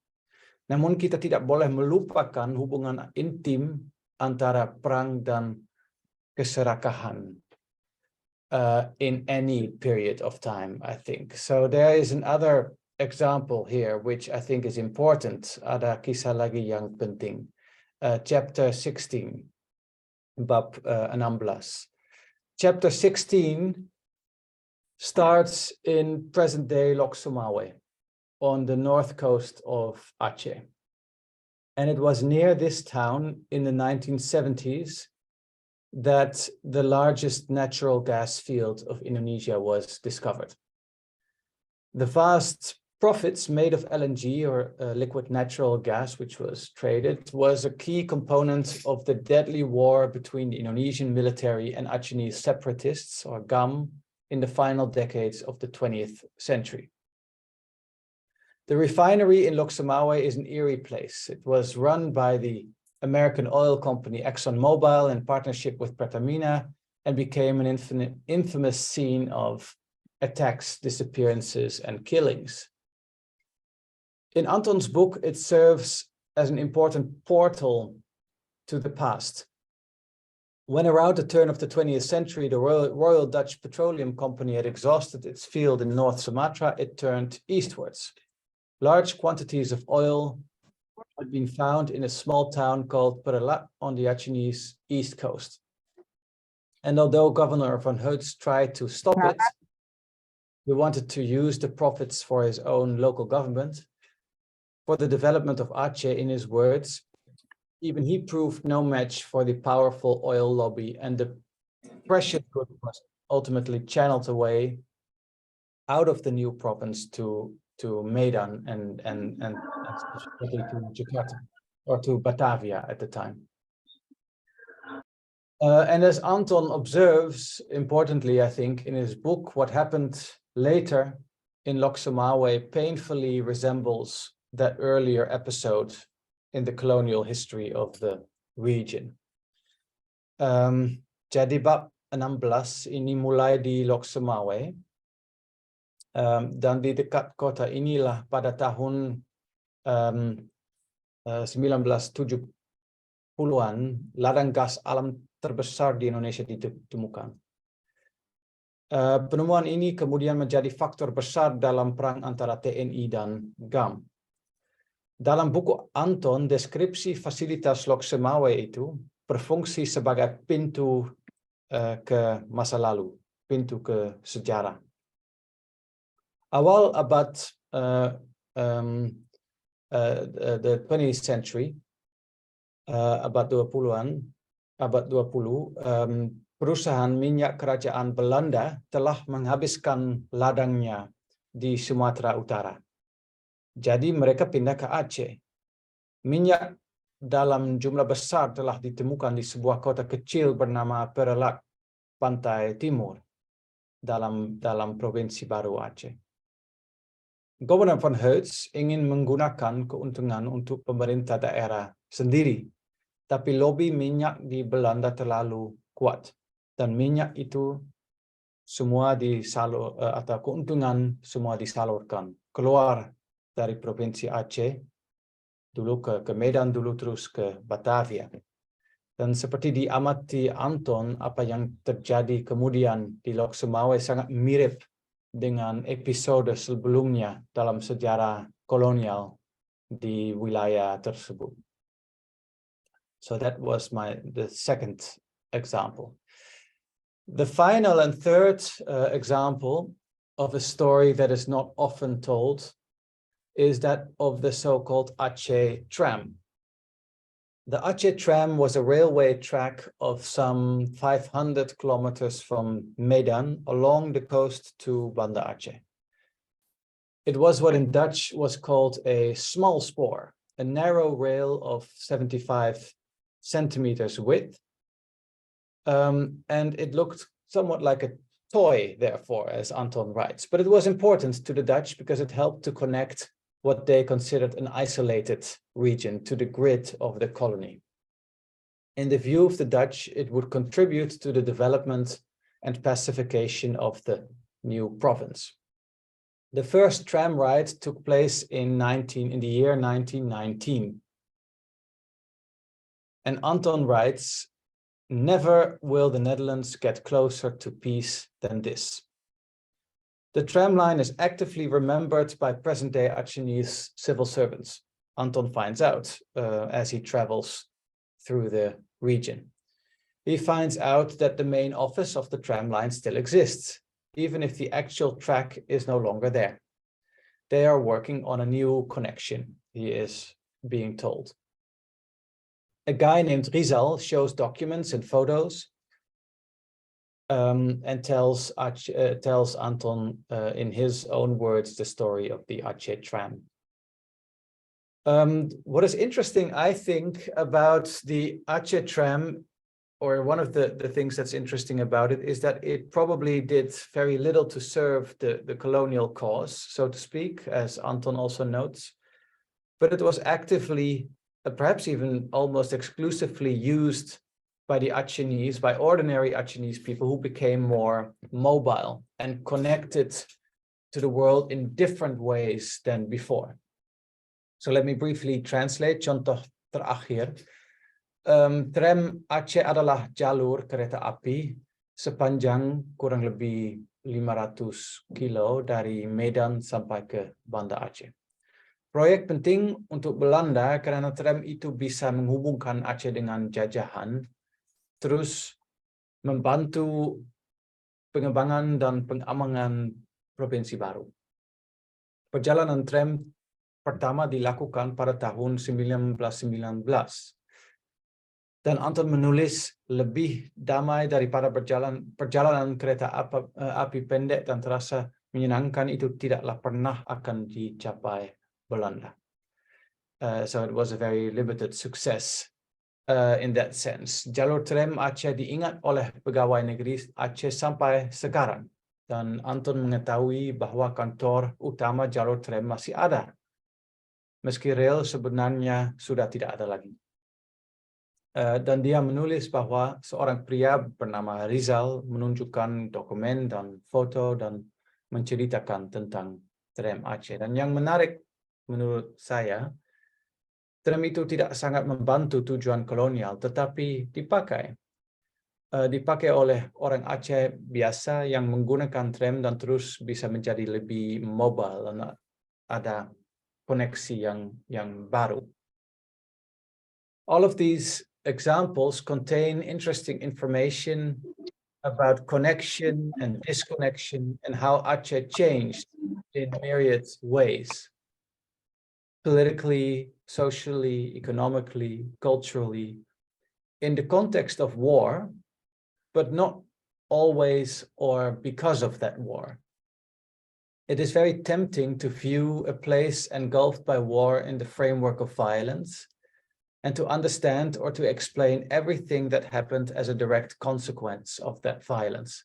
Namun kita tidak boleh melupakan hubungan intim antara perang dan keserakahan in any period of time, I think. So there is another example here, which I think is important. Ada kisah lagi yang penting. Chapter 16, bab 16. Chapter 16 starts in present-day Lok Sumawe, on the north coast of Aceh. And it was near this town in the 1970s that the largest natural gas field of Indonesia was discovered. The vast profits made of LNG, or liquid natural gas, which was traded, was a key component of the deadly war between the Indonesian military and Achenese separatists, or GAM, in the final decades of the 20th century. The refinery in Lok Sumawe is an eerie place. It was run by the American oil company ExxonMobil in partnership with Pertamina, and became an infamous scene of attacks, disappearances, and killings. In Anton's book, it serves as an important portal to the past. When around the turn of the 20th century, the Royal Dutch Petroleum Company had exhausted its field in North Sumatra, it turned eastwards. Large quantities of oil had been found in a small town called Perelak on the Achenese east coast. And although Governor van Hertz tried to stop it, he wanted to use the profits for his own local government. For the development of Aceh, in his words, even he proved no match for the powerful oil lobby, and the precious good was ultimately channeled away out of the new province to Medan and specifically to Jakarta, or to Batavia at the time. And as Anton observes, importantly, I think, in his book, what happened later in Lok Sumawe painfully resembles that earlier episode in the colonial history of the region. Jadi bab 16 ini mulai di Lok Sumawe, dan di dekat kota inilah pada tahun 1970-an ladang gas alam terbesar di Indonesia ditemukan. Penemuan ini kemudian menjadi faktor besar dalam perang antara TNI dan GAM. Dalam buku Anton, deskripsi fasilitas Lok Sumawe itu berfungsi sebagai pintu ke masa lalu, pintu ke sejarah. Awal abad the 20th century, abad 20-an, abad 20, perusahaan minyak kerajaan Belanda telah menghabiskan ladangnya di Sumatera Utara. Jadi mereka pindah ke Aceh. Minyak dalam jumlah besar telah ditemukan di sebuah kota kecil bernama Perelak, pantai timur, dalam provinsi baru Aceh. Governor van Hertz ingin menggunakan keuntungan untuk pemerintah daerah sendiri, tapi lobi minyak di Belanda terlalu kuat, dan minyak itu semua atau keuntungan semua disalurkan keluar dari provinsi Aceh, dulu ke Medan, dulu terus ke Batavia. Dan seperti diamati Anton, apa yang terjadi kemudian di Lok Sumawe sangat mirip dengan episode sebelumnya dalam sejarah kolonial di wilayah tersebut. So that was the second example. The final and third example of a story that is not often told is that of the so-called Aceh tram. The Aceh tram was a railway track of some 500 kilometers from Medan along the coast to Banda Aceh. It was what in Dutch was called a small spoor, a narrow rail of 75 centimeters width. And it looked somewhat like a toy, therefore, as Anton writes. But it was important to the Dutch because it helped to connect what they considered an isolated region to the grid of the colony. In the view of the Dutch, it would contribute to the development and pacification of the new province. The first tram ride took place in the year 1919. And Anton writes, "Never will the Netherlands get closer to peace than this." The tram line is actively remembered by present-day Achenese civil servants, Anton finds out as he travels through the region. He finds out that the main office of the tram line still exists, even if the actual track is no longer there. They are working on a new connection, he is being told. A guy named Rizal shows documents and photos and tells Anton in his own words the story of the Aceh tram. What is interesting, I think, about the Aceh tram, or one of the things that's interesting about it, is that it probably did very little to serve the colonial cause, so to speak, as Anton also notes, but it was actively perhaps even almost exclusively used by the Achenese, by ordinary Achenese people who became more mobile and connected to the world in different ways than before. So let me briefly translate. Contoh terakhir, tram Aceh adalah jalur kereta api sepanjang kurang lebih 500 kilo dari Medan sampai ke Banda Aceh. Proyek penting untuk Belanda karena tram itu bisa menghubungkan Aceh dengan jajahan, terus membantu pengembangan dan pengamangan provinsi baru. Perjalanan tram pertama dilakukan pada tahun 1919. Dan Anton menulis lebih damai daripada perjalanan kereta api pendek dan terasa menyenangkan itu tidaklah pernah akan dicapai Belanda. So it was a very limited success in that sense. Jalur tram Aceh diingat oleh pegawai negeri Aceh sampai sekarang. Dan Anton mengetahui bahwa kantor utama jalur tram masih ada. Meski rel sebenarnya sudah tidak ada lagi. Dan dia menulis bahwa seorang pria bernama Rizal menunjukkan dokumen dan foto dan menceritakan tentang tram Aceh. Dan yang menarik menurut saya, tram itu tidak sangat membantu tujuan kolonial, tetapi dipakai oleh orang Aceh biasa yang menggunakan tram dan terus bisa menjadi lebih mobile dan ada koneksi yang baru. All of these examples contain interesting information about connection and disconnection and how Aceh changed in myriad ways. Politically, socially, economically, culturally, in the context of war, but not always or because of that war. It is very tempting to view a place engulfed by war in the framework of violence and to understand or to explain everything that happened as a direct consequence of that violence.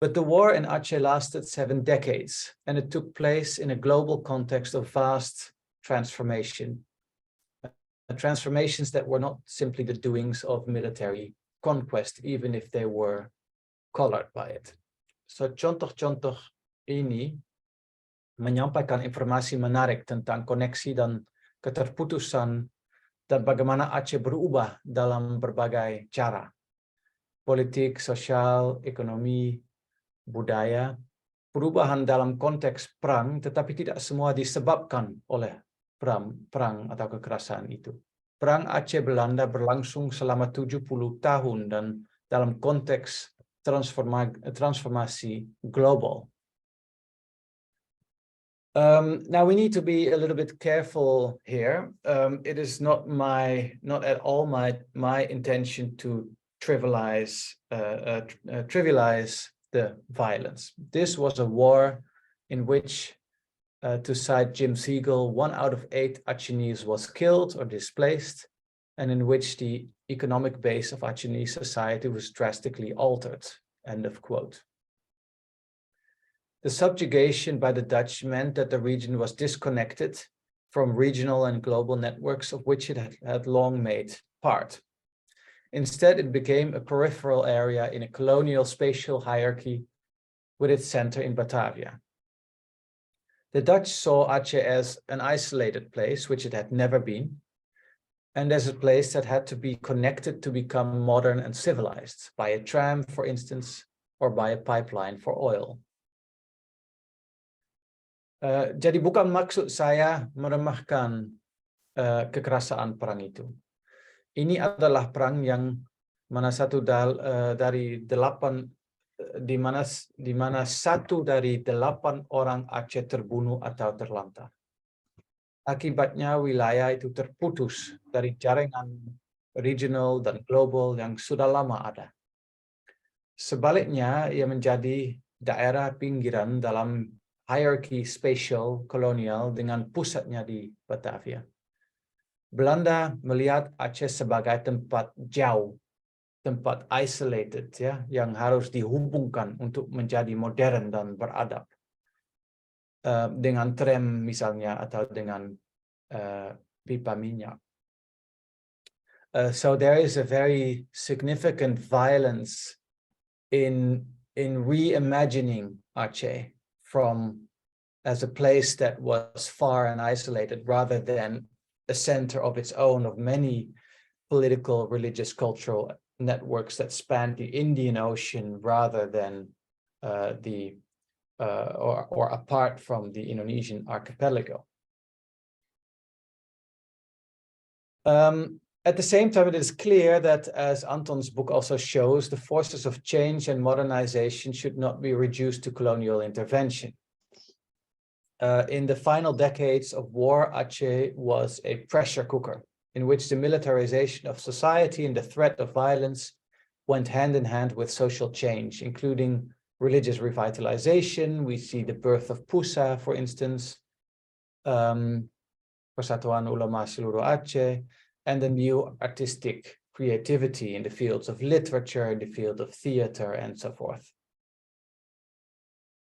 But the war in Aceh lasted 7 decades, and it took place in a global context of vast transformation. Transformations that were not simply the doings of military conquest, even if they were colored by it. So contoh-contoh ini menyampaikan informasi menarik tentang koneksi dan keterputusan dan bagaimana Aceh berubah dalam berbagai cara. Politik, sosial, ekonomi, budaya, perubahan dalam konteks perang, tetapi tidak semua disebabkan oleh perang atau kekerasan itu. Perang Aceh Belanda berlangsung selama 70 tahun dan dalam konteks transformasi global. Now we need to be a little bit careful here. It is not at all my intention to trivialize the violence. This was a war in which, to cite Jim Siegel, 1 out of 8 Achenese was killed or displaced, and in which the economic base of Achenese society was drastically altered. End of quote. The subjugation by the Dutch meant that the region was disconnected from regional and global networks of which it had long made part. Instead, it became a peripheral area in a colonial spatial hierarchy with its center in Batavia. The Dutch saw Aceh as an isolated place, which it had never been, and as a place that had to be connected to become modern and civilized, by a tram, for instance, or by a pipeline for oil. Jadi bukan maksud saya meremehkan kekerasan perang itu. Ini adalah perang yang mana satu dari 8 di mana 1 dari 8 orang Aceh terbunuh atau terlantar. Akibatnya wilayah itu terputus dari jaringan regional dan global yang sudah lama ada. Sebaliknya, ia menjadi daerah pinggiran dalam hierarki spatial kolonial dengan pusatnya di Batavia. Belanda melihat Aceh sebagai tempat jauh, tempat isolated, ya, yang harus dihubungkan untuk menjadi modern dan beradab. Dengan tram misalnya atau dengan pipa minyak. So there is a very significant violence in reimagining Aceh as a place that was far and isolated rather than a center of its own of many political, religious, cultural networks that span the Indian Ocean rather than or apart from the Indonesian archipelago. At the same time, it is clear that, as Anton's book also shows, the forces of change and modernization should not be reduced to colonial intervention. In the final decades of war, Aceh was a pressure cooker in which the militarization of society and the threat of violence went hand in hand with social change, including religious revitalization. We see the birth of PUSA, for instance, Persatuan Ulama Seluruh Aceh, and the new artistic creativity in the fields of literature, in the field of theater, and so forth.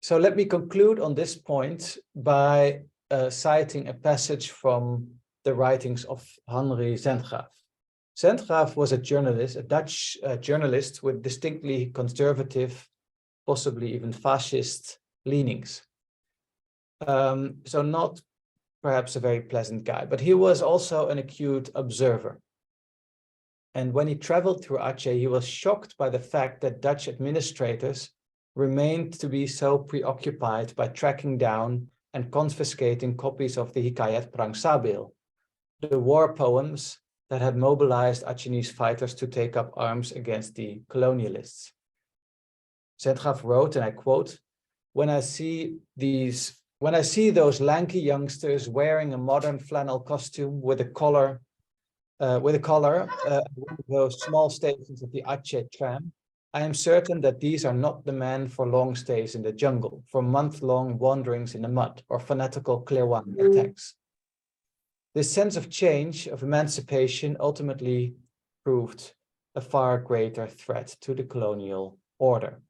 So let me conclude on this point by citing a passage from the writings of Henri Zandgraaf. Zandgraaf was a journalist, a Dutch journalist with distinctly conservative, possibly even fascist leanings. So not perhaps a very pleasant guy, but he was also an acute observer. And when he traveled through Aceh, he was shocked by the fact that Dutch administrators remained to be so preoccupied by tracking down and confiscating copies of the Hikayat Perang Sabil, the war poems that had mobilized Achenese fighters to take up arms against the colonialists. Zandgraaf wrote, and I quote, when I see those lanky youngsters wearing a modern flannel costume with a collar, one of those small stations of the Aceh tram, I am certain that these are not the men for long stays in the jungle, for month-long wanderings in the mud, or fanatical Klewang attacks. This sense of change, of emancipation, ultimately proved a far greater threat to the colonial order.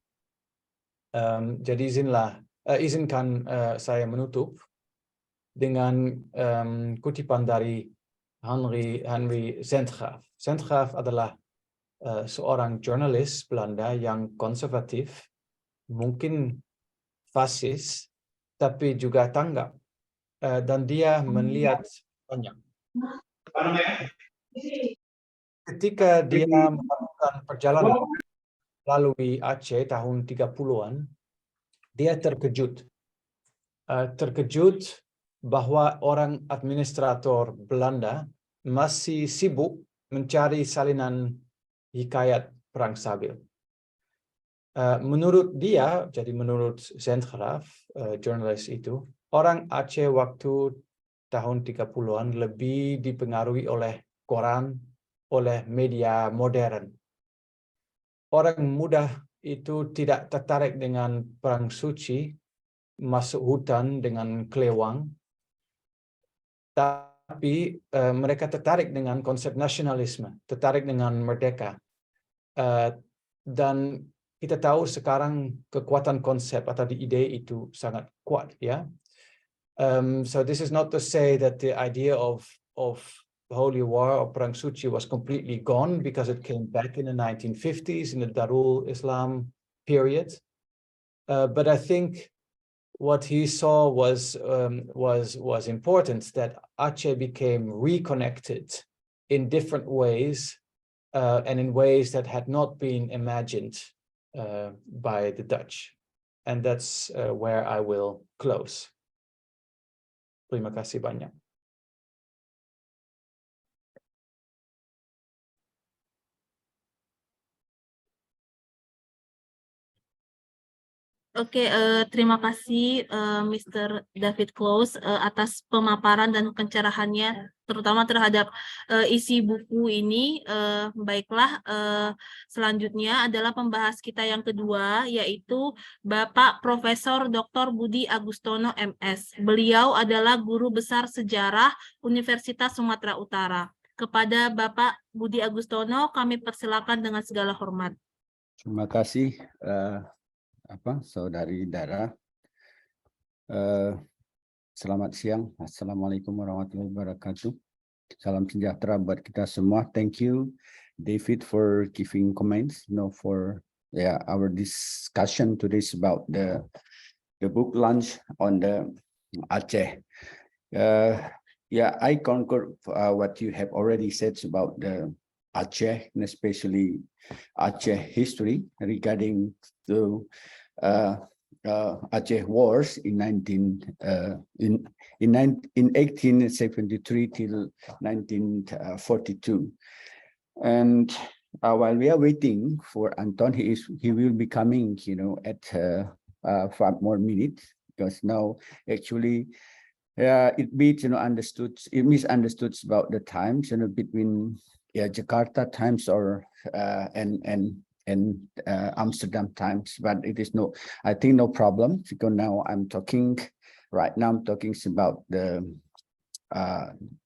Jadi izinkan saya menutup dengan kutipan dari Henri Zandgraaf. Zandgraaf adalah seorang jurnalis Belanda yang konservatif, mungkin fasis, tapi juga tanggap. Dan dia melihat banyak. Ketika dia melakukan perjalanan melalui Aceh tahun 30-an, dia terkejut. Terkejut bahwa orang administrator Belanda masih sibuk mencari salinan Hikayat Perang Sabil. Menurut dia, jadi menurut Zandgraaf, jurnalis itu, orang Aceh waktu tahun 30-an lebih dipengaruhi oleh koran, oleh media modern. Orang muda itu tidak tertarik dengan perang suci, masuk hutan dengan Klewang, tapi mereka tertarik dengan konsep nasionalisme, tertarik dengan merdeka. Dan kita tahu sekarang kekuatan konsep atau ide itu sangat kuat, ya. So this is not to say that the idea of Holy War or Perang Suci was completely gone, because it came back in the 1950s in the Darul Islam period. But I think what he saw was important, that Aceh became reconnected in different ways and in ways that had not been imagined by the Dutch. And that's where I will close. Terima kasih banyak. Oke, terima kasih Mr. David Close atas pemaparan dan pencerahannya, terutama terhadap isi buku ini. Baiklah, selanjutnya adalah pembahas kita yang kedua, yaitu Bapak Profesor Dr. Budi Agustono MS. Beliau adalah guru besar sejarah Universitas Sumatera Utara. Kepada Bapak Budi Agustono, kami persilakan dengan segala hormat. Terima kasih. Saudari Dara. Selamat siang. Assalamualaikum warahmatullahi wabarakatuh. Salam sejahtera buat kita semua. Thank you, David, for giving comments. For our discussion today is about the book launch on the Aceh. I concur what you have already said about the Aceh, and especially Aceh history regarding the Aceh Wars in 1873 till 1942. And while we are waiting for Anton, he will be coming, at 5 more minutes, because now actually it misunderstood about the times, between Jakarta times or and Amsterdam times, but it is I think no problem, because now I'm talking about the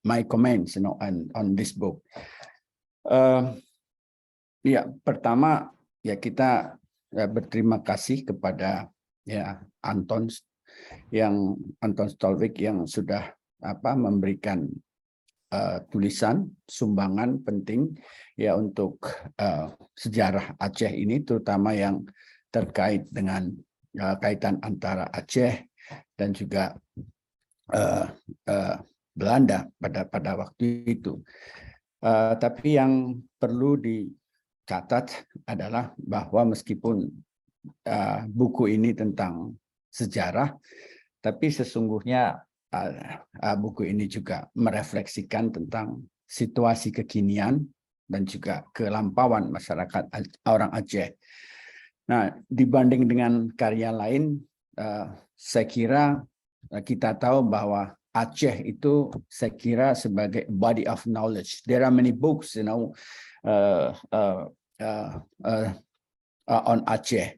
my comments on this book. Pertama kita berterima kasih kepada Anton Stolvik yang sudah memberikan tulisan sumbangan penting untuk sejarah Aceh ini, terutama yang terkait dengan kaitan antara Aceh dan juga Belanda pada waktu itu. Tapi yang perlu dicatat adalah bahwa meskipun buku ini tentang sejarah, tapi sesungguhnya buku ini juga merefleksikan tentang situasi kekinian dan juga kelampauan masyarakat orang Aceh. Nah, dibanding dengan karya lain, saya kira kita tahu bahwa Aceh itu saya kira sebagai body of knowledge. There are many books, on Aceh.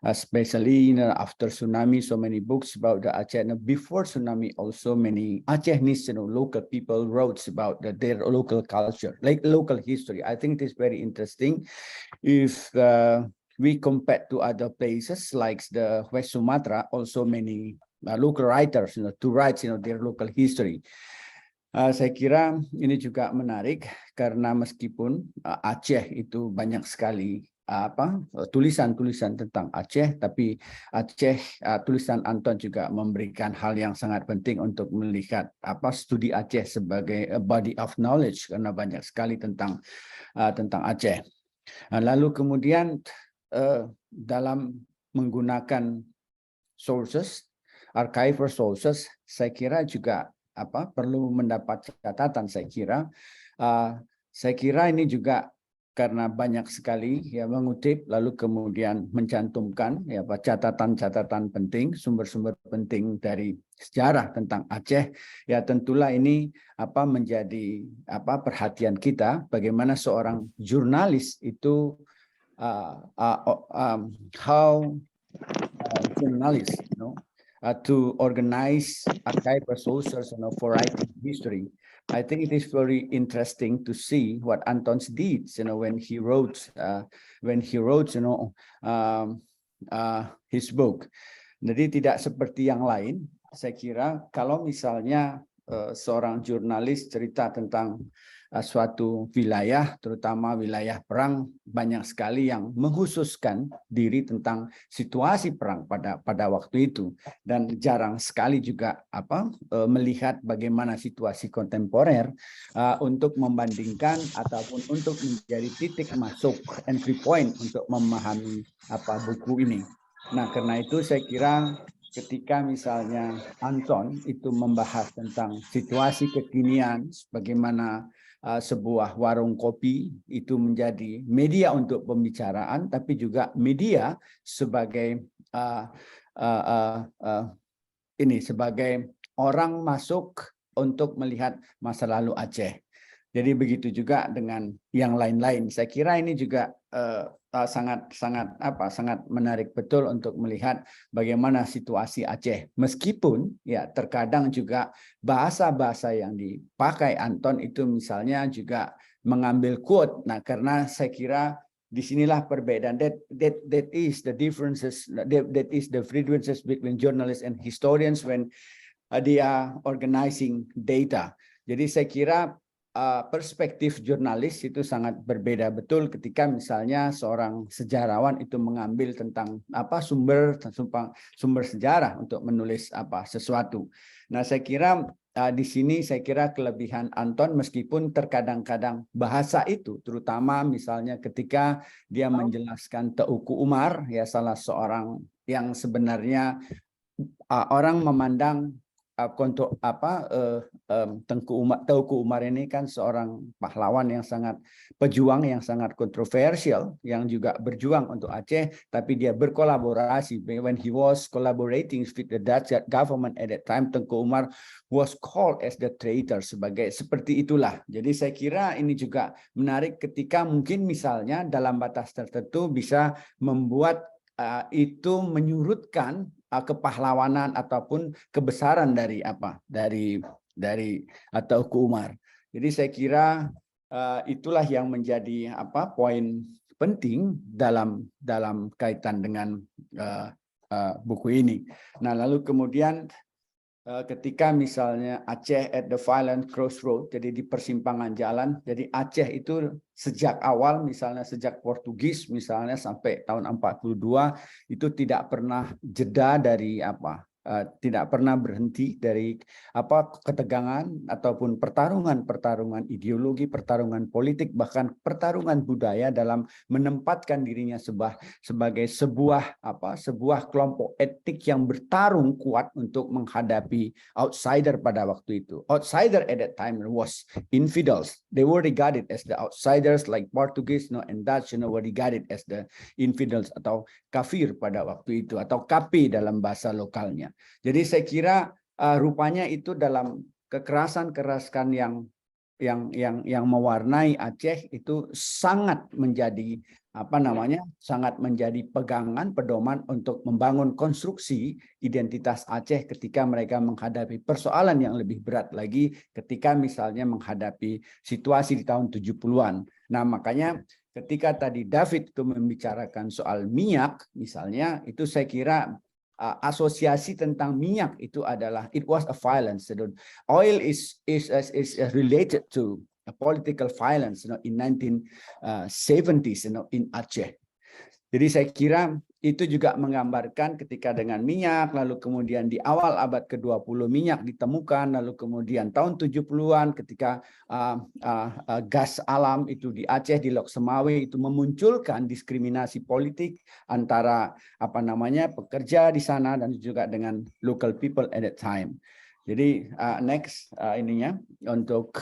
Especially after tsunami, so many books about the Aceh. And before tsunami, also many Acehnese, local people wrote about their local culture, like local history. I think it is very interesting. If we compare to other places like the West Sumatra, also many local writers, to write, their local history. Saya kira ini juga menarik karena meskipun Aceh itu banyak sekali tulisan-tulisan tentang Aceh, tapi tulisan Anton juga memberikan hal yang sangat penting untuk melihat studi Aceh sebagai a body of knowledge, karena banyak sekali tentang Aceh. Lalu kemudian dalam menggunakan sources, archival sources, saya kira juga perlu mendapat catatan. Saya kira ini juga karena banyak sekali mengutip lalu kemudian mencantumkan catatan-catatan penting, sumber-sumber penting dari sejarah tentang Aceh, tentulah ini menjadi perhatian kita, bagaimana seorang jurnalis itu how journalists to organize archival sources for writing history. I think it is very interesting to see what Anton did, when he wrote his book. Jadi tidak seperti yang lain. Saya kira kalau misalnya seorang jurnalis cerita tentang suatu wilayah, terutama wilayah perang, banyak sekali yang mengkhususkan diri tentang situasi perang pada waktu itu, dan jarang sekali juga melihat bagaimana situasi kontemporer untuk membandingkan ataupun untuk menjadi titik masuk, entry point untuk memahami buku ini. Nah, karena itu saya kira ketika misalnya Anton itu membahas tentang situasi kekinian, bagaimana sebuah warung kopi itu menjadi media untuk pembicaraan, tapi juga media sebagai sebagai orang masuk untuk melihat masa lalu Aceh. Jadi begitu juga dengan yang lain-lain. Saya kira ini juga sangat menarik betul untuk melihat bagaimana situasi Aceh. Meskipun terkadang juga bahasa-bahasa yang dipakai Anton itu misalnya juga mengambil quote. Nah, karena saya kira disinilah perbedaan. That is the differences. That is the differences between journalists and historians when they are organizing data. Jadi saya kira perspektif jurnalis itu sangat berbeda betul ketika misalnya seorang sejarawan itu mengambil tentang sumber sejarah untuk menulis sesuatu. Nah, saya kira di sini saya kira kelebihan Anton, meskipun terkadang-kadang bahasa itu, terutama misalnya ketika dia menjelaskan Teuku Umar, ya salah seorang yang sebenarnya orang memandang Teuku Umar ini kan seorang pahlawan yang sangat pejuang, yang sangat kontroversial, yang juga berjuang untuk Aceh, tapi dia berkolaborasi. When he was collaborating with the Dutch government at that time, Teuku Umar was called as the traitor, seperti itulah. Jadi saya kira ini juga menarik ketika mungkin misalnya dalam batas tertentu bisa membuat itu menyurutkan kepahlawanan ataupun kebesaran dari Teuku Umar. Jadi saya kira itulah yang menjadi poin penting dalam kaitan dengan buku ini. Nah, lalu kemudian ketika misalnya Aceh at the violent crossroad, jadi di persimpangan jalan, jadi Aceh itu sejak awal, misalnya sejak Portugis misalnya sampai tahun 42 itu tidak pernah jeda dari tidak pernah berhenti dari ketegangan ataupun pertarungan ideologi, pertarungan politik, bahkan pertarungan budaya dalam menempatkan dirinya sebagai sebuah kelompok etnik yang bertarung kuat untuk menghadapi outsider pada waktu itu. Outsider at that time was infidels. They were regarded as the outsiders, like Portuguese and Dutch were regarded as the infidels atau kafir pada waktu itu, atau kapi dalam bahasa lokalnya. Jadi saya kira rupanya itu dalam kekerasan yang mewarnai Aceh itu sangat menjadi sangat menjadi pegangan pedoman untuk membangun konstruksi identitas Aceh ketika mereka menghadapi persoalan yang lebih berat lagi ketika misalnya menghadapi situasi di tahun 70-an. Nah, makanya ketika tadi David itu membicarakan soal minyak misalnya, itu saya kira asosiasi tentang minyak itu adalah it was a violence. Oil is related to a political violence in 1970s in Aceh. Jadi saya kira itu juga menggambarkan ketika dengan minyak, lalu kemudian di awal abad ke-20 minyak ditemukan, lalu kemudian tahun 70-an ketika gas alam itu di Aceh, di Lok Semawe itu memunculkan diskriminasi politik antara pekerja di sana dan juga dengan local people at that time. Jadi next ininya untuk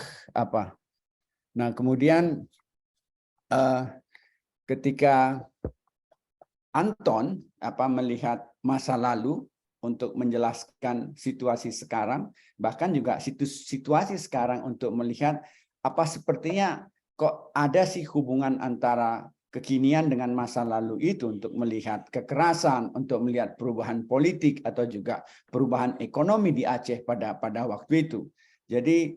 Nah, kemudian ketika Anton melihat masa lalu untuk menjelaskan situasi sekarang, bahkan juga situasi sekarang untuk melihat sepertinya kok ada sih hubungan antara kekinian dengan masa lalu itu, untuk melihat kekerasan, untuk melihat perubahan politik atau juga perubahan ekonomi di Aceh pada waktu itu. Jadi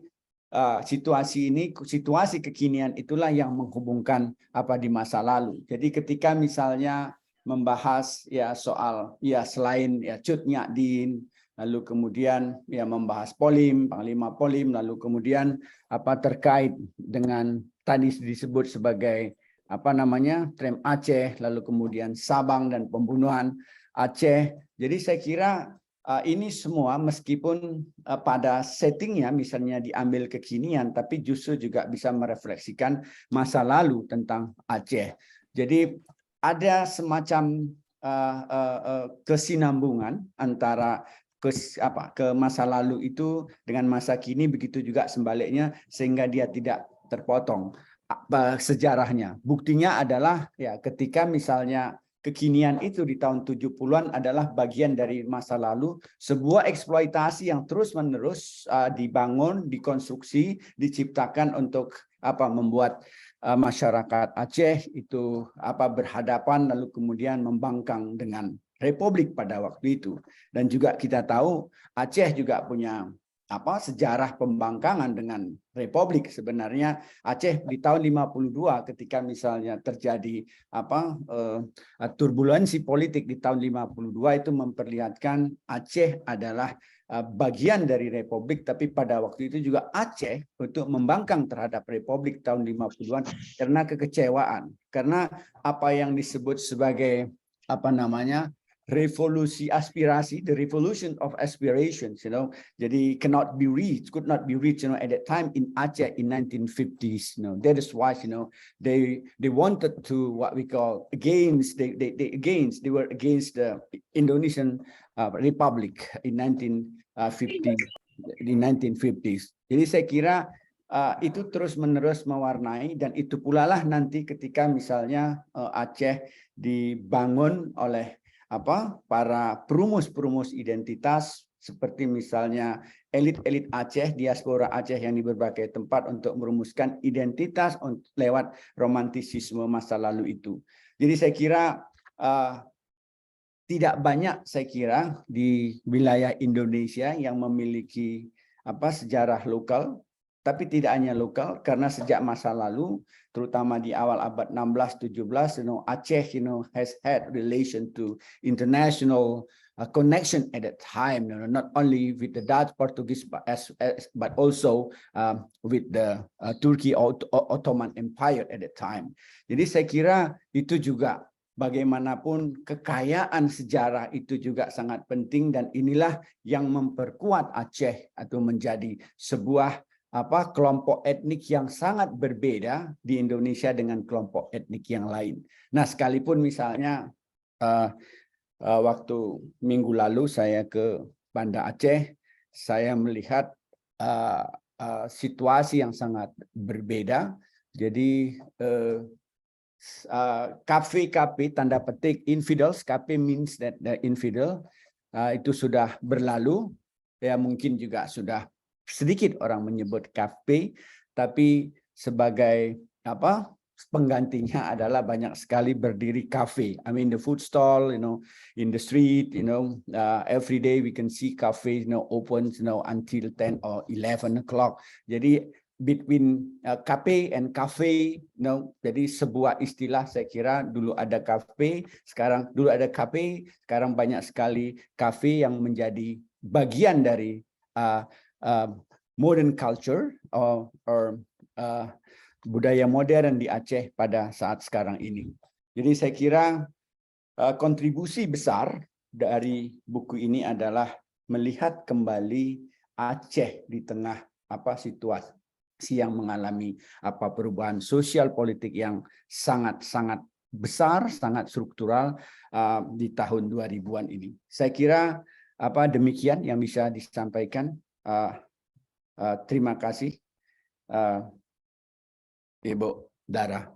situasi kekinian itulah yang menghubungkan di masa lalu. Jadi ketika misalnya membahas soal selain Cut Nyak Dien, lalu kemudian membahas Polim, Panglima Polim, lalu kemudian terkait dengan tadi disebut sebagai Trem Aceh, lalu kemudian Sabang dan pembunuhan Aceh. Jadi saya kira ini semua meskipun pada settingnya misalnya diambil kekinian, tapi justru juga bisa merefleksikan masa lalu tentang Aceh. Jadi ada semacam kesinambungan antara ke masa lalu itu dengan masa kini, begitu juga sebaliknya, sehingga dia tidak terpotong sejarahnya. Buktinya adalah ketika misalnya kekinian itu di tahun 70-an adalah bagian dari masa lalu, sebuah eksploitasi yang terus-menerus dibangun, dikonstruksi, diciptakan untuk membuat masyarakat Aceh itu berhadapan lalu kemudian membangkang dengan Republik pada waktu itu. Dan juga kita tahu Aceh juga punya sejarah pembangkangan dengan Republik. Sebenarnya Aceh di tahun 52 ketika misalnya terjadi turbulensi politik di tahun 52 itu memperlihatkan Aceh adalah bagian dari Republik, tapi pada waktu itu juga Aceh untuk membangkang terhadap Republik tahun 50-an karena kekecewaan, karena apa yang disebut sebagai apa namanya revolusi aspirasi, the revolution of aspirations, jadi could not be reached, at that time in Aceh in 1950s. That is why, they wanted to what we call they were against the Indonesian Republic in 1950s. Jadi saya kira itu terus-menerus mewarnai, dan itu pula lah nanti ketika misalnya Aceh dibangun oleh para perumus-perumus identitas seperti misalnya elit-elit Aceh, diaspora Aceh yang di berbagai tempat untuk merumuskan identitas lewat romantisisme masa lalu itu. Jadi saya kira tidak banyak di wilayah Indonesia yang memiliki sejarah lokal, tapi tidak hanya lokal, karena sejak masa lalu, terutama di awal abad 16-17, Aceh, has had relation to international connection at that time, not only with the Dutch, Portuguese, but also with the Turkey Ottoman Empire at that time. Jadi saya kira itu juga bagaimanapun kekayaan sejarah itu juga sangat penting, dan inilah yang memperkuat Aceh atau menjadi sebuah kelompok etnik yang sangat berbeda di Indonesia dengan kelompok etnik yang lain. Nah, sekalipun misalnya waktu minggu lalu saya ke Banda Aceh, saya melihat situasi yang sangat berbeda. Jadi kafe-kafe tanda petik infidels, kafe means that the infidel, itu sudah berlalu. Ya mungkin juga sudah sedikit orang menyebut kafe, tapi sebagai penggantinya adalah banyak sekali berdiri kafe. I mean the food stall, in the street, every day we can see cafe, open, until 10 or 11 o'clock. Jadi between cafe and cafe, jadi sebuah istilah, saya kira dulu ada cafe, sekarang banyak sekali cafe yang menjadi bagian dari modern culture or budaya modern di Aceh pada saat sekarang ini. Jadi saya kira kontribusi besar dari buku ini adalah melihat kembali Aceh di tengah situasi yang mengalami perubahan sosial politik yang sangat-sangat besar, sangat struktural di tahun 2000-an ini. Saya kira demikian yang bisa disampaikan. Terima kasih, Ibu Dara.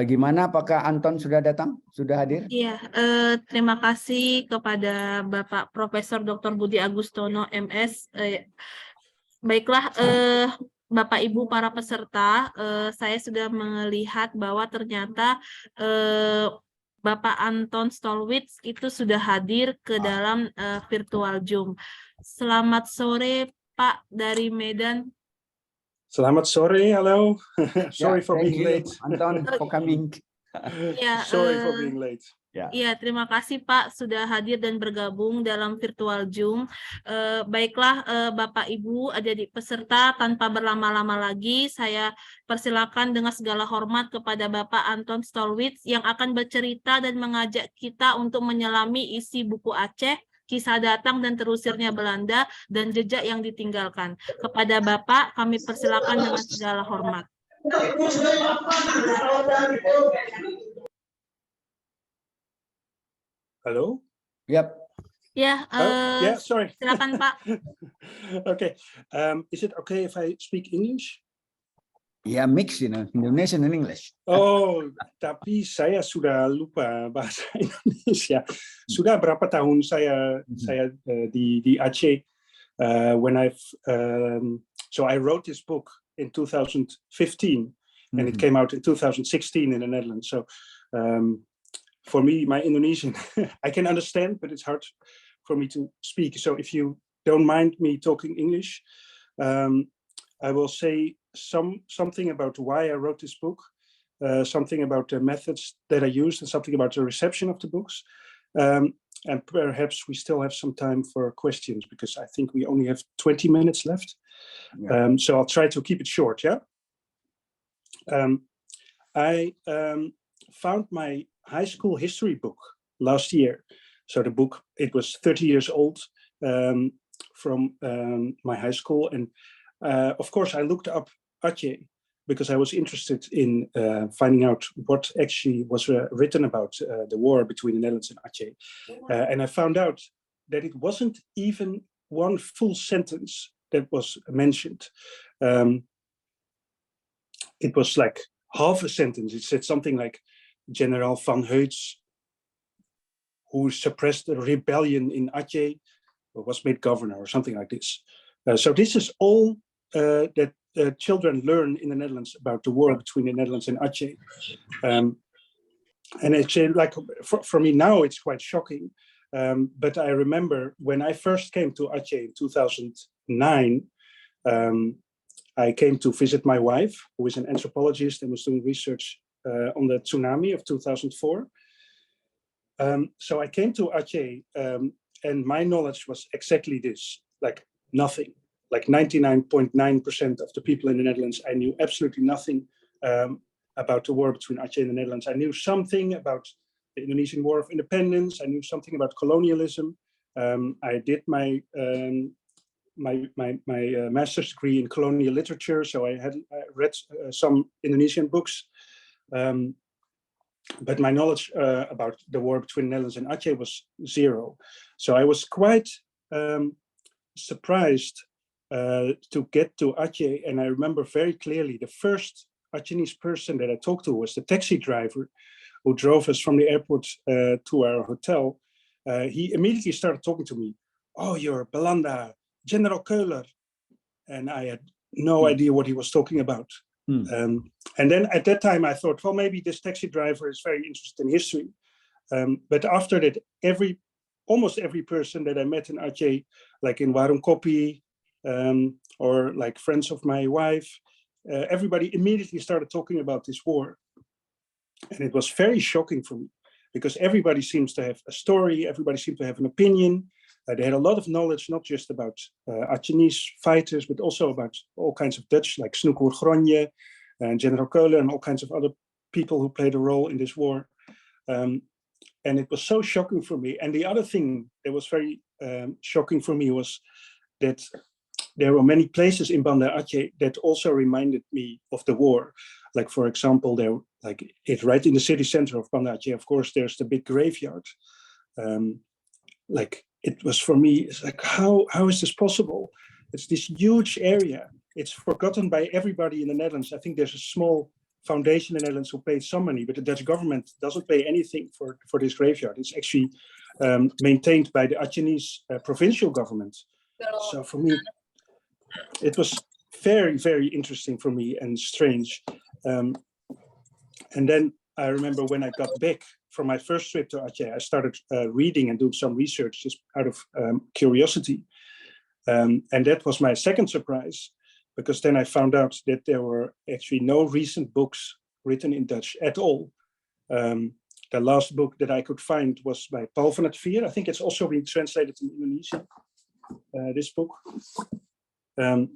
Gimana? Apakah Anton sudah datang? Sudah hadir? Iya, terima kasih kepada Bapak Profesor Dr. Budi Agustono, MS. Baiklah, Bapak Ibu para peserta, saya sudah melihat bahwa ternyata Bapak Anton Stolwitz itu sudah hadir ke dalam virtual Zoom. Selamat sore, Pak dari Medan. Selamat sore, halo. Sorry for being late. Anton, for coming. Ya, Sorry for being late. Iya, terima kasih Pak sudah hadir dan bergabung dalam virtual Zoom. Baiklah Bapak Ibu adik-adik peserta, tanpa berlama-lama lagi saya persilakan dengan segala hormat kepada Bapak Anton Stolwitz yang akan bercerita dan mengajak kita untuk menyelami isi buku Aceh, Kisah Datang dan Terusirnya Belanda, dan Jejak yang Ditinggalkan. Kepada Bapak kami persilakan dengan segala hormat. Hello? Yep. Ya, Yeah, sorry. silakan Pak. Okay. Is it okay if I speak English? Ya, mix, Indonesian and English. Oh, tapi saya sudah lupa bahasa Indonesia. Sudah berapa tahun saya di Aceh when so I wrote this book in 2015 and it came out in 2016 in the Netherlands. So for me, my Indonesian, I can understand, but it's hard for me to speak. So if you don't mind me talking English, I will say something about why I wrote this book, something about the methods that I used, and something about the reception of the books. and perhaps we still have some time for questions because I think we only have 20 minutes left. Yeah. So I'll try to keep it short. Yeah. I found my high school history book last year. So the book, it was 30 years old from my high school. And of course, I looked up Aceh because I was interested in finding out what actually was written about the war between the Netherlands and Aceh. And I found out that it wasn't even one full sentence that was mentioned. It was like half a sentence. It said something like General van Heuts, who suppressed the rebellion in Aceh, was made governor or something like this. So this is all that children learn in the Netherlands about the war between the Netherlands and Aceh. And it's like, for me now, it's quite shocking. But I remember when I first came to Aceh in 2009, I came to visit my wife, who is an anthropologist and was doing research on the tsunami of 2004. So I came to Aceh, and my knowledge was exactly this, like nothing. Like 99.9% of the people in the Netherlands, I knew absolutely nothing about the war between Aceh and the Netherlands. I knew something about the Indonesian War of Independence. I knew something about colonialism. I did my master's degree in colonial literature, so I had read some Indonesian books. But my knowledge about the war between the Netherlands and Aceh was zero. So I was quite surprised to get to Aceh. And I remember very clearly the first Achenese person that I talked to was the taxi driver who drove us from the airport to our hotel. He immediately started talking to me. Oh, you're Belanda, General Keuler. And I had no idea what he was talking about. And then at that time, I thought, well, maybe this taxi driver is very interested in history. But after that, almost every person that I met in Aceh, like in Warung Kopi, or like friends of my wife, everybody immediately started talking about this war. And it was very shocking for me because everybody seems to have a story, everybody seems to have an opinion. They had a lot of knowledge, not just about Achenese fighters, but also about all kinds of Dutch, like Snoekoer Gronje and General Keuler and all kinds of other people who played a role in this war. And it was so shocking for me. And the other thing that was very shocking for me was that there were many places in Banda Aceh that also reminded me of the war. Like, for example, right in the city center of Banda Aceh, of course, there's the big graveyard. It was for me, it's like, how is this possible? It's this huge area. It's forgotten by everybody in the Netherlands. I think there's a small foundation in the Netherlands who pays some money, but the Dutch government doesn't pay anything for this graveyard. It's actually maintained by the Achenese provincial government. So for me, it was very, very interesting for me and strange. And then I remember when I got back from my first trip to Aceh, I started reading and doing some research just out of curiosity. And that was my second surprise, because then I found out that there were actually no recent books written in Dutch at all. The last book that I could find was by Paul van het Vier. I think it's also been translated in Indonesian, this book. I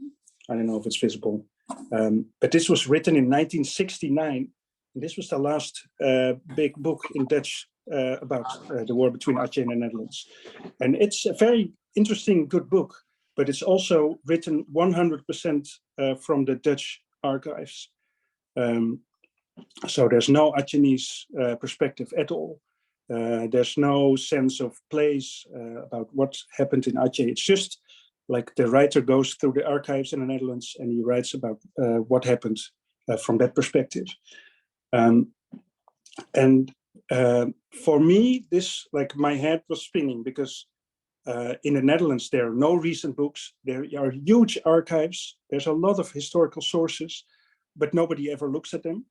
don't know if it's visible. But this was written in 1969. This was the last big book in Dutch about the war between Aceh and the Netherlands. And it's a very interesting, good book, but it's also written 100% from the Dutch archives. So there's no Achenese perspective at all. There's no sense of place about what happened in Aceh. It's just like the writer goes through the archives in the Netherlands and he writes about what happened from that perspective. For me, this, like, my head was spinning because in the Netherlands, there are no recent books. There are huge archives. There's a lot of historical sources, but nobody ever looks at them.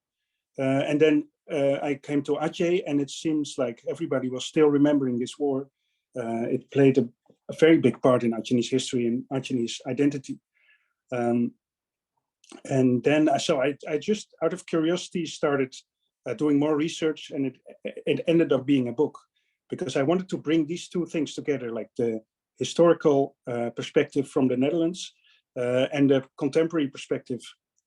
And then I came to Aceh, and it seems like everybody was still remembering this war. It played a very big part in Achenese history and Achenese identity. And then, so I just, out of curiosity, started doing more research, and it ended up being a book, because I wanted to bring these two things together, like the historical perspective from the Netherlands and the contemporary perspective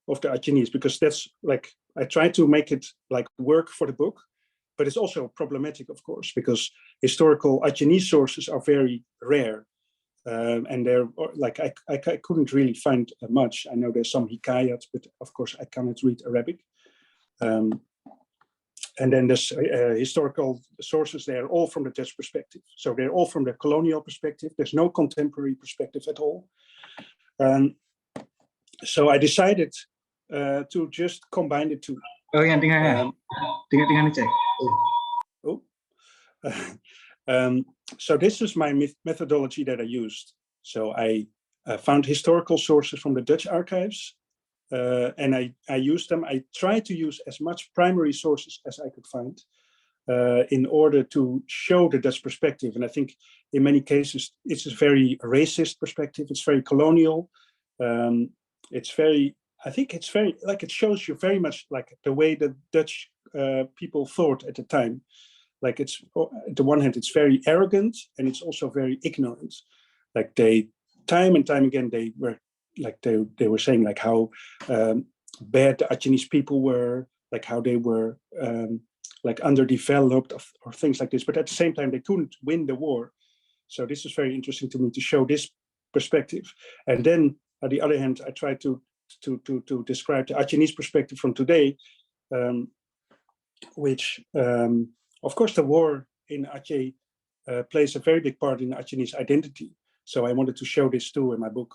of the Achenese, because that's like, I tried to make it like work for the book, but it's also problematic, of course, because historical Achenese sources are very rare. And they're like, I couldn't really find much. I know there's some hikayats, but of course I cannot read Arabic. And then there's historical sources, they're all from the Dutch perspective. So they're all from the colonial perspective. There's no contemporary perspective at all. So I decided to just combine the two. Oh, yang tinggal dicek. So this is my methodology that I used. So I found historical sources from the Dutch archives, and I used them. I tried to use as much primary sources as I could find in order to show the Dutch perspective. And I think in many cases, it's a very racist perspective. It's very colonial. It's very, I think it's very, like it shows you very much like the way the Dutch people thought at the time. Like it's, on the one hand, it's very arrogant and it's also very ignorant. Like they, time and time again, they were like, they were saying like how bad the Achenese people were, like how they were like underdeveloped or things like this. But at the same time, they couldn't win the war. So this is very interesting to me to show this perspective. And then on the other hand, I tried to describe the Achenese perspective from today, which of course the war in Aceh plays a very big part in Achenese identity. So I wanted to show this too in my book.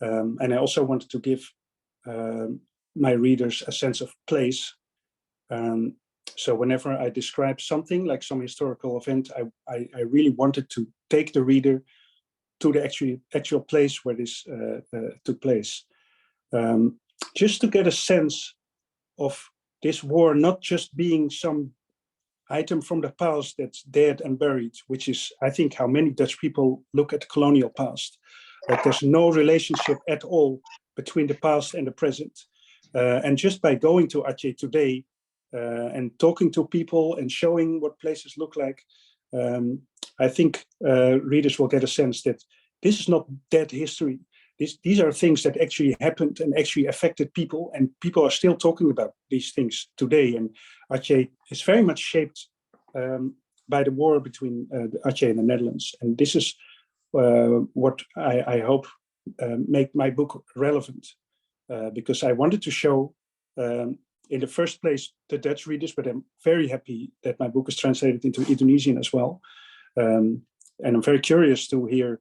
And I also wanted to give my readers a sense of place. So whenever I describe something like some historical event, I really wanted to take the reader to the actual place where this took place. Just to get a sense of this war not just being some item from the past that's dead and buried, which is, I think, how many Dutch people look at the colonial past. Like there's no relationship at all between the past and the present. And just by going to Aceh today and talking to people and showing what places look like, I think readers will get a sense that this is not dead history. These are things that actually happened and actually affected people, and people are still talking about these things today. And Aceh is very much shaped by the war between Aceh and the Netherlands. And this is what I hope make my book relevant, because I wanted to show, in the first place, the Dutch readers, but I'm very happy that my book is translated into Indonesian as well. And I'm very curious to hear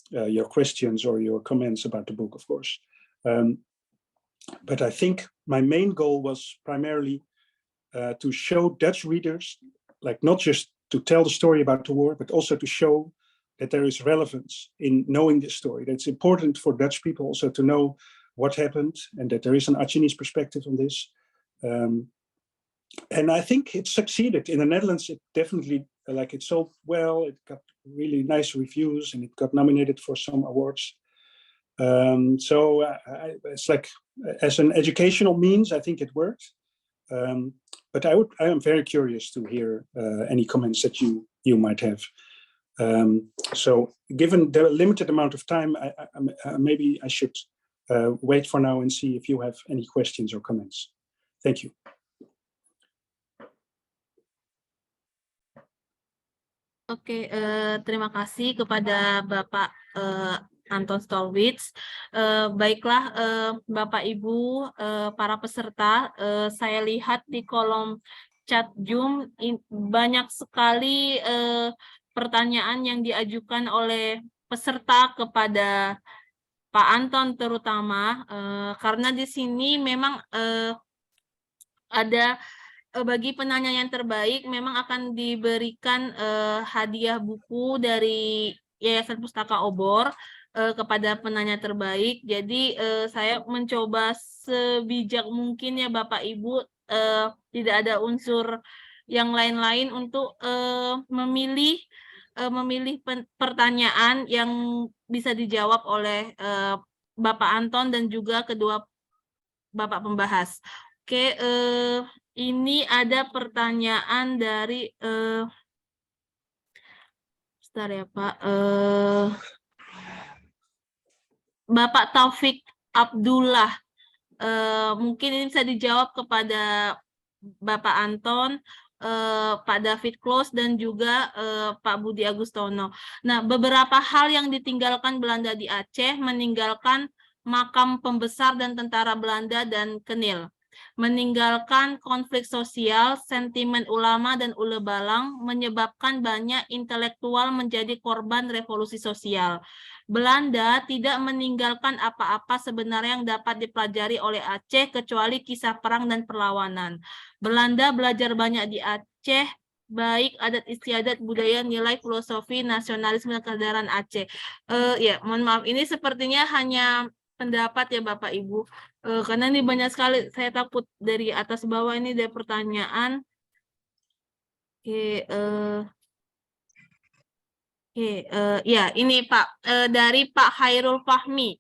your questions or your comments about the book, of course. But I think my main goal was primarily to show Dutch readers, like not just to tell the story about the war, but also to show that there is relevance in knowing this story. That it's important for Dutch people also to know what happened and that there is an Achenese perspective on this. And I think it succeeded. In the Netherlands, it definitely, like it sold well, it got really nice reviews and it got nominated for some awards. So it's like, as an educational means, I think it worked. But I am very curious to hear any comments that you might have. So given the limited amount of time, maybe I should wait for now and see if you have any questions or comments. Thank you. Oke, terima kasih kepada Bapak Anton Stolwitz. Baiklah, Bapak Ibu, para peserta, saya lihat di kolom chat Zoom banyak sekali pertanyaan yang diajukan oleh peserta kepada Pak Anton terutama, karena di sini memang ada bagi penanya yang terbaik memang akan diberikan hadiah buku dari Yayasan Pustaka Obor kepada penanya terbaik. Jadi saya mencoba sebijak mungkin ya Bapak Ibu, tidak ada unsur yang lain-lain untuk memilih pertanyaan yang bisa dijawab oleh Bapak Anton dan juga kedua Bapak pembahas. Oke, ini ada pertanyaan dari Bentar ya Pak. Bapak Taufik Abdullah. Mungkin ini bisa dijawab kepada Bapak Anton, Pak David Kloos, dan juga Pak Budi Agustono. Nah, beberapa hal yang ditinggalkan Belanda di Aceh, meninggalkan makam pembesar dan tentara Belanda dan Kenil, meninggalkan konflik sosial, sentimen ulama dan ule balang, menyebabkan banyak intelektual menjadi korban revolusi sosial. Belanda tidak meninggalkan apa-apa sebenarnya yang dapat dipelajari oleh Aceh kecuali kisah perang dan perlawanan. Belanda belajar banyak di Aceh, baik adat istiadat, budaya, nilai, filosofi, nasionalisme, dan kesadaran Aceh. Ya, mohon maaf, ini sepertinya hanya pendapat ya Bapak Ibu. Karena ini banyak sekali, saya takut dari atas bawah ini ada pertanyaan. Oke, ya ini Pak, dari Pak Hairul Fahmi.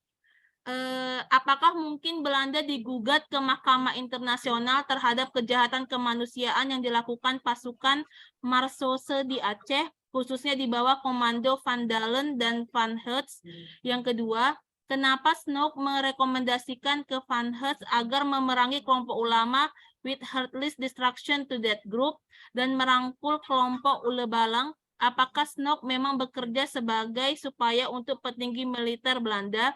Apakah mungkin Belanda digugat ke Mahkamah Internasional terhadap kejahatan kemanusiaan yang dilakukan pasukan Marseille di Aceh, khususnya di bawah komando Van Dalen dan Van Hertz? Yang kedua, kenapa Snoek merekomendasikan ke Van Hertz agar memerangi kelompok ulama with heartless destruction to that group dan merangkul kelompok ule balang? Apakah Snoek memang bekerja sebagai supaya untuk petinggi militer Belanda?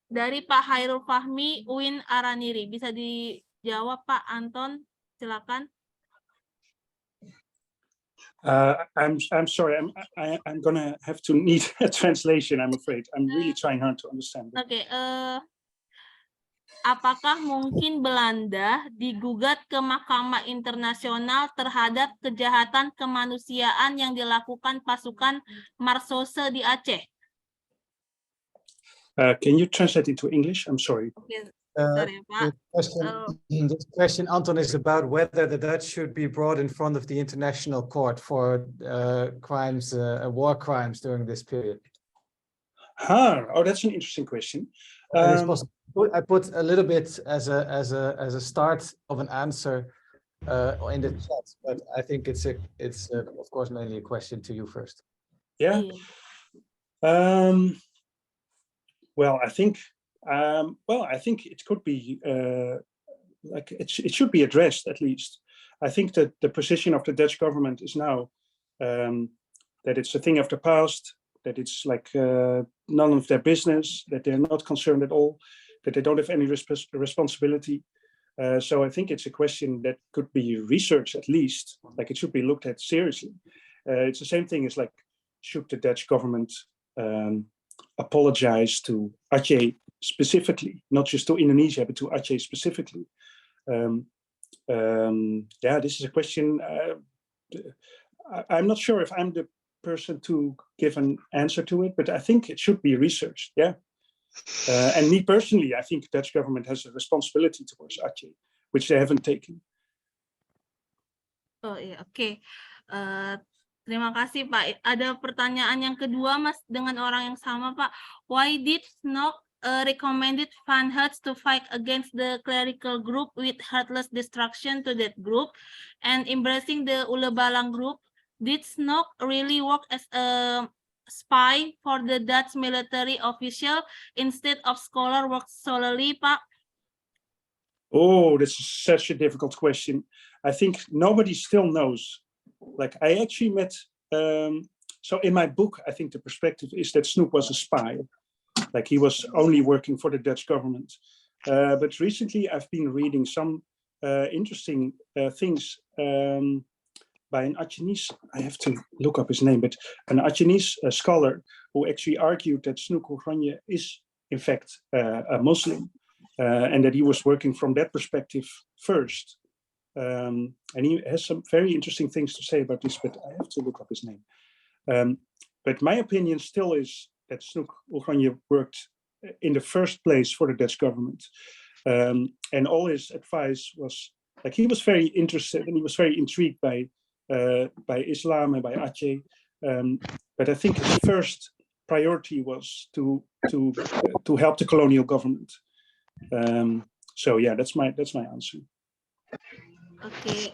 Dari Pak Hairul Fahmi, Uin Araniri. Bisa dijawab Pak Anton, silakan. I'm sorry. I'm gonna have to need a translation. I'm afraid. I'm really trying hard to understand. Oke. Apakah mungkin Belanda digugat ke Mahkamah Internasional terhadap kejahatan kemanusiaan yang dilakukan pasukan Marseille di Aceh? Can you translate into English? I'm sorry. Okay. Sorry, Pak. This question, Anton, is about whether the Dutch should be brought in front of the International Court for crimes, war crimes during this period. Oh, that's an interesting question. I put a little bit as a start of an answer in the chat, but I think it's of course mainly a question to you first. Yeah. Well, I think it could be like it should be addressed at least. I think that the position of the Dutch government is now that it's a thing of the past, that it's like none of their business, that they're not concerned at all, that they don't have any responsibility. So I think it's a question that could be researched at least, like it should be looked at seriously. It's the same thing as like, should the Dutch government apologize to Aceh specifically, not just to Indonesia, but to Aceh specifically? Yeah, this is a question. I'm not sure if I'm the person to give an answer to it, but I think it should be researched. Yeah. And me personally, I think the Dutch government has a responsibility towards Aceh, which they haven't taken. Oh iya, oke. Terima kasih Pak. Ada pertanyaan yang kedua Mas dengan orang yang sama Pak. Why did Snoek recommended Van Hertz to fight against the clerical group with heartless destruction to that group and embracing the ule balang group? Did Snoek really work as a spy for the Dutch military official instead of scholar work solely, Pak? Oh, that's such a difficult question. I think nobody still knows. Like I actually met, so in my book, I think the perspective is that Snoek was a spy. Like he was only working for the Dutch government. But recently I've been reading some interesting things by an Achenese, I have to look up his name, but an Achenese scholar who actually argued that Snoek Oranje is in fact a Muslim and that he was working from that perspective first. And he has some very interesting things to say about this, but I have to look up his name. But my opinion still is that Snoek Oranje worked in the first place for the Dutch government. And all his advice was, like he was very interested and he was very intrigued by Islam and by Aceh. But I think his first priority was to help the colonial government. So yeah, that's my answer. Oke,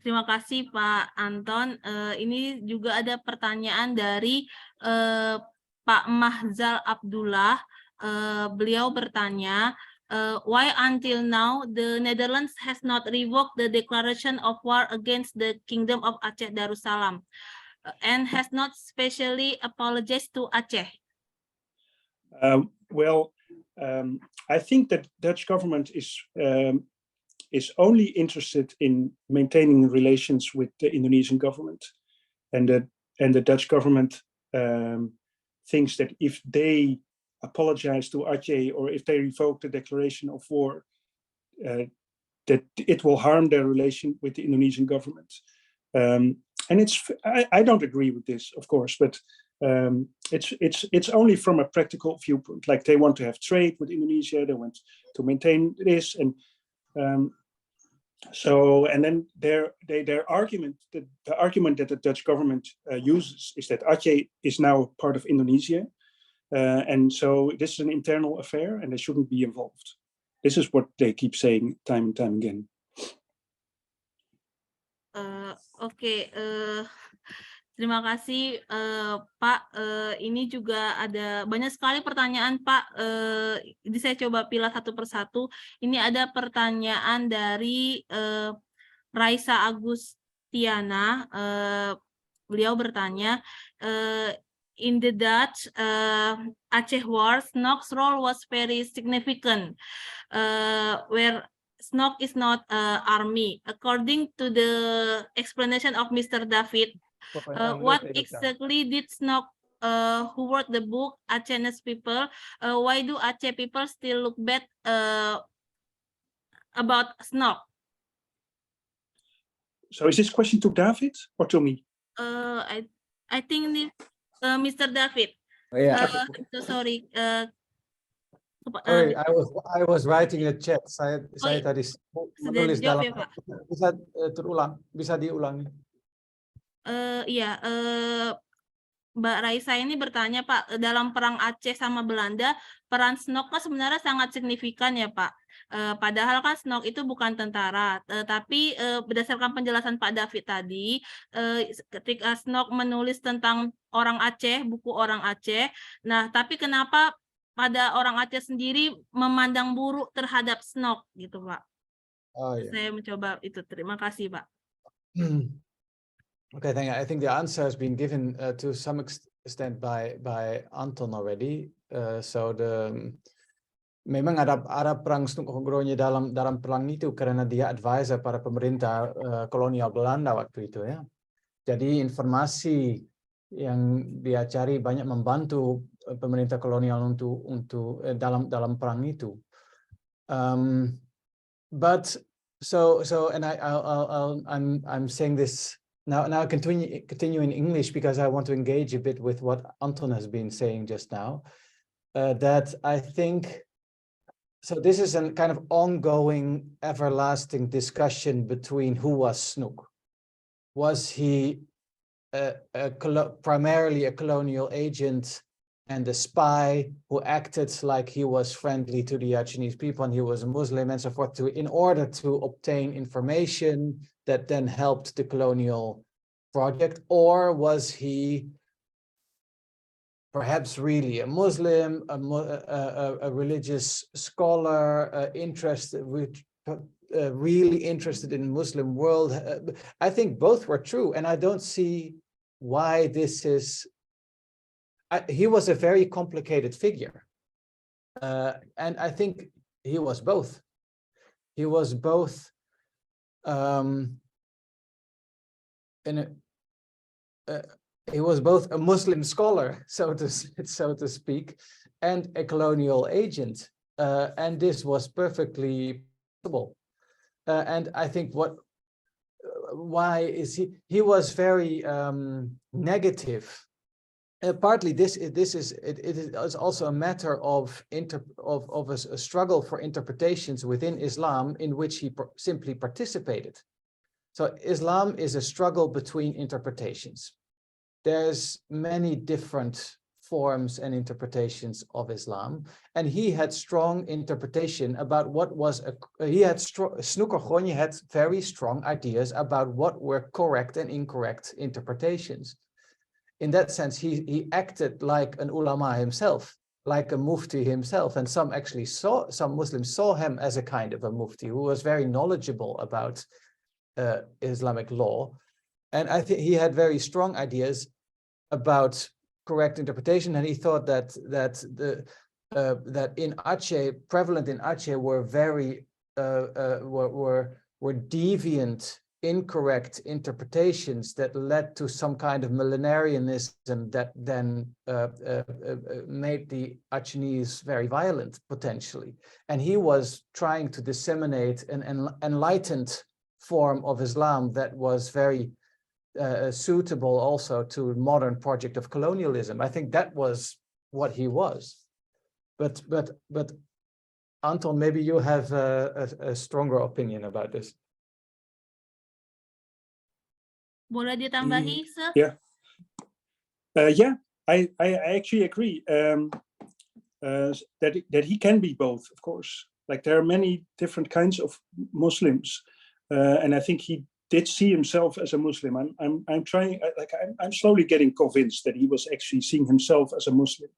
Terima kasih Pak Anton. Ini juga ada pertanyaan dari Pak Mahzal Abdullah. Beliau bertanya, why until now the Netherlands has not revoked the declaration of war against the Kingdom of Aceh Darussalam and has not specially apologized to Aceh? I think that Dutch government is only interested in maintaining relations with the Indonesian government, and the Dutch government thinks that if they apologize to Aceh or if they revoke the declaration of war, that it will harm their relation with the Indonesian government. And I don't agree with this, of course, but it's only from a practical viewpoint. Like, they want to have trade with Indonesia, they want to maintain this, and then their argument, the argument that the Dutch government uses is that Aceh is now part of Indonesia, and so this is an internal affair and they shouldn't be involved. This is what they keep saying time and time again. Terima kasih Pak. Ini juga ada banyak sekali pertanyaan Pak. Jadi saya coba pilih satu persatu. Ini ada pertanyaan dari Raisa Agustiana. Beliau bertanya, in the Dutch Aceh War, SNOC's role was very significant, where SNOC is not army. According to the explanation of Mr. David, what exactly did SNOC, who wrote the book Aceh's People, why do Aceh people still look bad about SNOC? So is this question to David or to me? I think Mr. David. Oh, yeah. So sorry. I was writing in the chat. Saya tadi menulis dalam. Bisa terulang, bisa diulangi. Iya, Mbak Raisa ini bertanya Pak, dalam perang Aceh sama Belanda, peran SNOC kan sebenarnya sangat signifikan ya Pak. Padahal kan SNOC itu bukan tentara, tapi berdasarkan penjelasan Pak David tadi, ketika SNOC menulis tentang orang Aceh, buku orang Aceh, nah tapi kenapa pada orang Aceh sendiri memandang buruk terhadap SNOC gitu Pak? Oh, iya. Saya mencoba itu. Terima kasih Pak. Okay, thank you. I think the answer has been given to some extent by Anton already. Memang ada perang SNOC dalam perang itu karena dia advisor para pemerintah kolonial Belanda waktu itu ya. Jadi informasi yang dia cari banyak membantu pemerintah kolonial untuk dalam perang itu. But I'm saying this. Now I continue in English because I want to engage a bit with what Anton has been saying just now. That I think, so this is a kind of ongoing, everlasting discussion between who was SNOC. Was he primarily a colonial agent and a spy who acted like he was friendly to the Achenese people and he was a Muslim and so forth in order to obtain information that then helped the colonial project? Or was he perhaps really a Muslim, a religious scholar, really interested in Muslim world? I think both were true, and I don't see why this is. He was a very complicated figure, and I think he was both. He was both he was both a Muslim scholar, so to speak, and a colonial agent, and this was perfectly possible. And I think why is he was very negative. Partly it is also a matter of a struggle for interpretations within Islam in which he simply participated. So Islam is a struggle between interpretations. There's many different forms and interpretations of Islam, and he had strong interpretation about what was Snooker Gonje had very strong ideas about what were correct and incorrect interpretations. In that sense, he acted like an ulama himself, like a mufti himself, and some Muslims saw him as a kind of a mufti who was very knowledgeable about Islamic law. And I think he had very strong ideas about correct interpretation, and he thought that in Aceh, prevalent in Aceh, were very were deviant, incorrect interpretations that led to some kind of millenarianism that then made the Acehnese very violent potentially. And he was trying to disseminate an enlightened form of Islam that was very suitable also to modern project of colonialism. I think that was what he was. But Anton, maybe you have a stronger opinion about this. Boleh ditambahi, Sir? Yeah. I actually agree that he can be both, of course. Like there are many different kinds of Muslims, and I think he did see himself as a Muslim. I'm slowly getting convinced that he was actually seeing himself as a Muslim.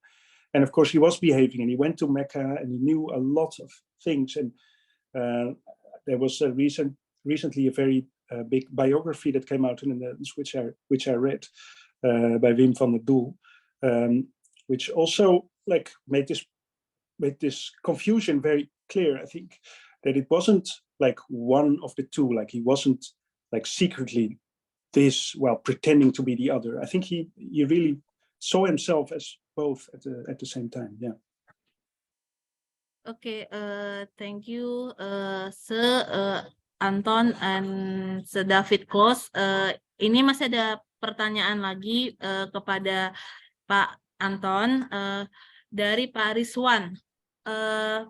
And of course he was behaving, and he went to Mecca and he knew a lot of things. And there was recently a very big biography that came out in the Netherlands, which I read by Wim van der Doel, which also like made this confusion very clear. I think that it wasn't like one of the two, like he wasn't like secretly pretending to be the other. I think he really saw himself as both at the same time. Yeah. Okay, thank you, Sir Anton and Sir David Kos. Ini masih ada pertanyaan lagi kepada Pak Anton dari Pak Rizwan.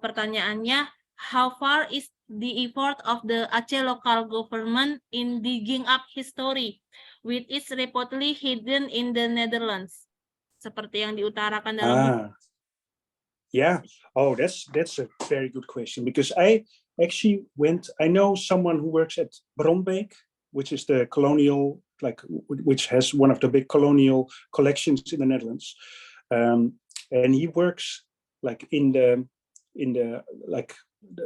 Pertanyaannya, how far is the effort of the Aceh local government in digging up history, with its reportedly hidden in the Netherlands, seperti yang diutarakan dalam buku? Yeah. Oh, that's a very good question, because I actually I know someone who works at Bronbeek, which is the colonial, which has one of the big colonial collections in the Netherlands, and he works like in the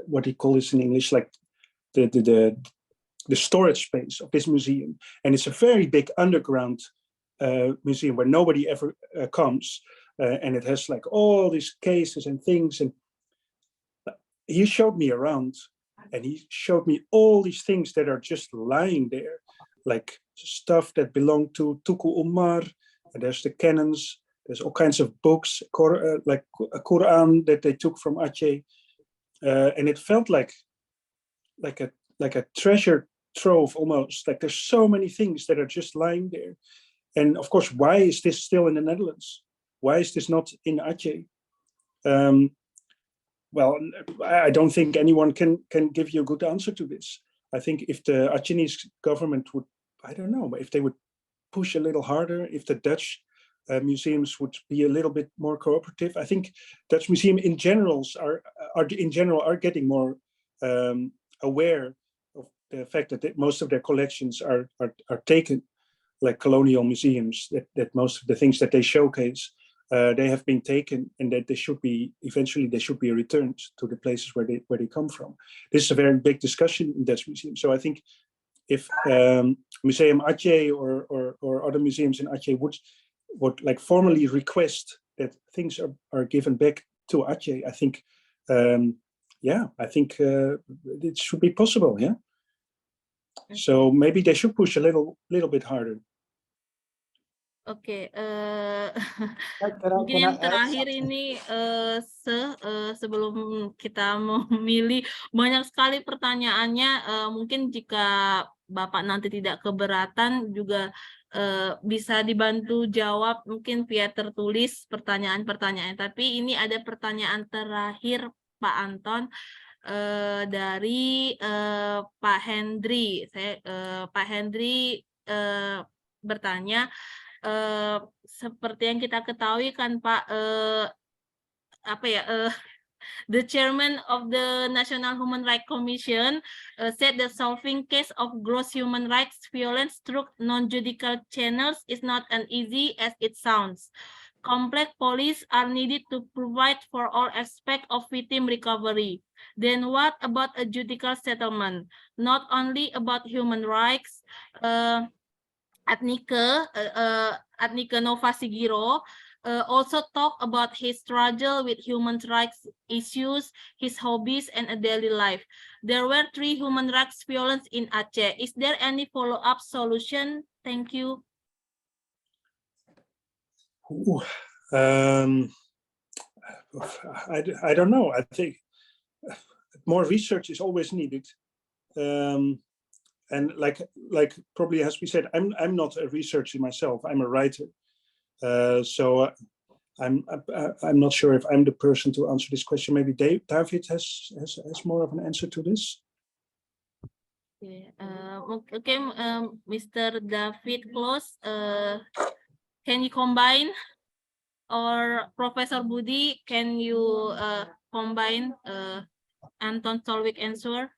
what he calls in English, like the storage space of this museum, and it's a very big underground museum where nobody ever comes, and it has like all these cases and things. And he showed me around, and he showed me all these things that are just lying there, like stuff that belonged to Tuku Umar. And there's the canons. There's all kinds of books, like a Quran that they took from Aceh, and it felt like a treasure trove almost. Like there's so many things that are just lying there. And of course, why is this still in the Netherlands? Why is this not in Aceh? Well, I don't think anyone can give you a good answer to this. I think if the Acehnese government would, I don't know, if they would push a little harder, if the Dutch museums would be a little bit more cooperative. I think Dutch museums in general are getting more aware of the fact that most of their collections are taken like colonial museums, that most of the things that they showcase, they have been taken, and that they should be returned to the places where they come from. This is a very big discussion in Dutch museums. So I think if Museum Aceh or other museums in Aceh would like formally request that things are given back to Aceh, I think, I think it should be possible. Yeah. So maybe they should push a little bit harder. Oke, mungkin yang terakhir ini sebelum kita memilih, banyak sekali pertanyaannya. Mungkin jika Bapak nanti tidak keberatan juga bisa dibantu jawab mungkin via tertulis pertanyaan-pertanyaan. Tapi ini ada pertanyaan terakhir Pak Anton dari Pak Hendri. Pak Hendri bertanya, Seperti yang kita ketahui kan Pak, the chairman of the National Human Rights Commission said that solving case of gross human rights violence through non-judicial channels is not as easy as it sounds. Complex policies are needed to provide for all aspects of victim recovery. Then what about a judicial settlement? Not only about human rights, Adnike Nova Sigiro also talk about his struggle with human rights issues, his hobbies, and a daily life. There were 3 human rights violence in Aceh. Is there any follow-up solution? Thank you. I don't know. I think more research is always needed. And like probably as we said, I'm not a researcher myself. I'm a writer. So I'm not sure if I'm the person to answer this question. Maybe David has more of an answer to this. Okay, Mr. David Close, can you combine, or Professor Budi, can you combine Anton Stolwijk answer?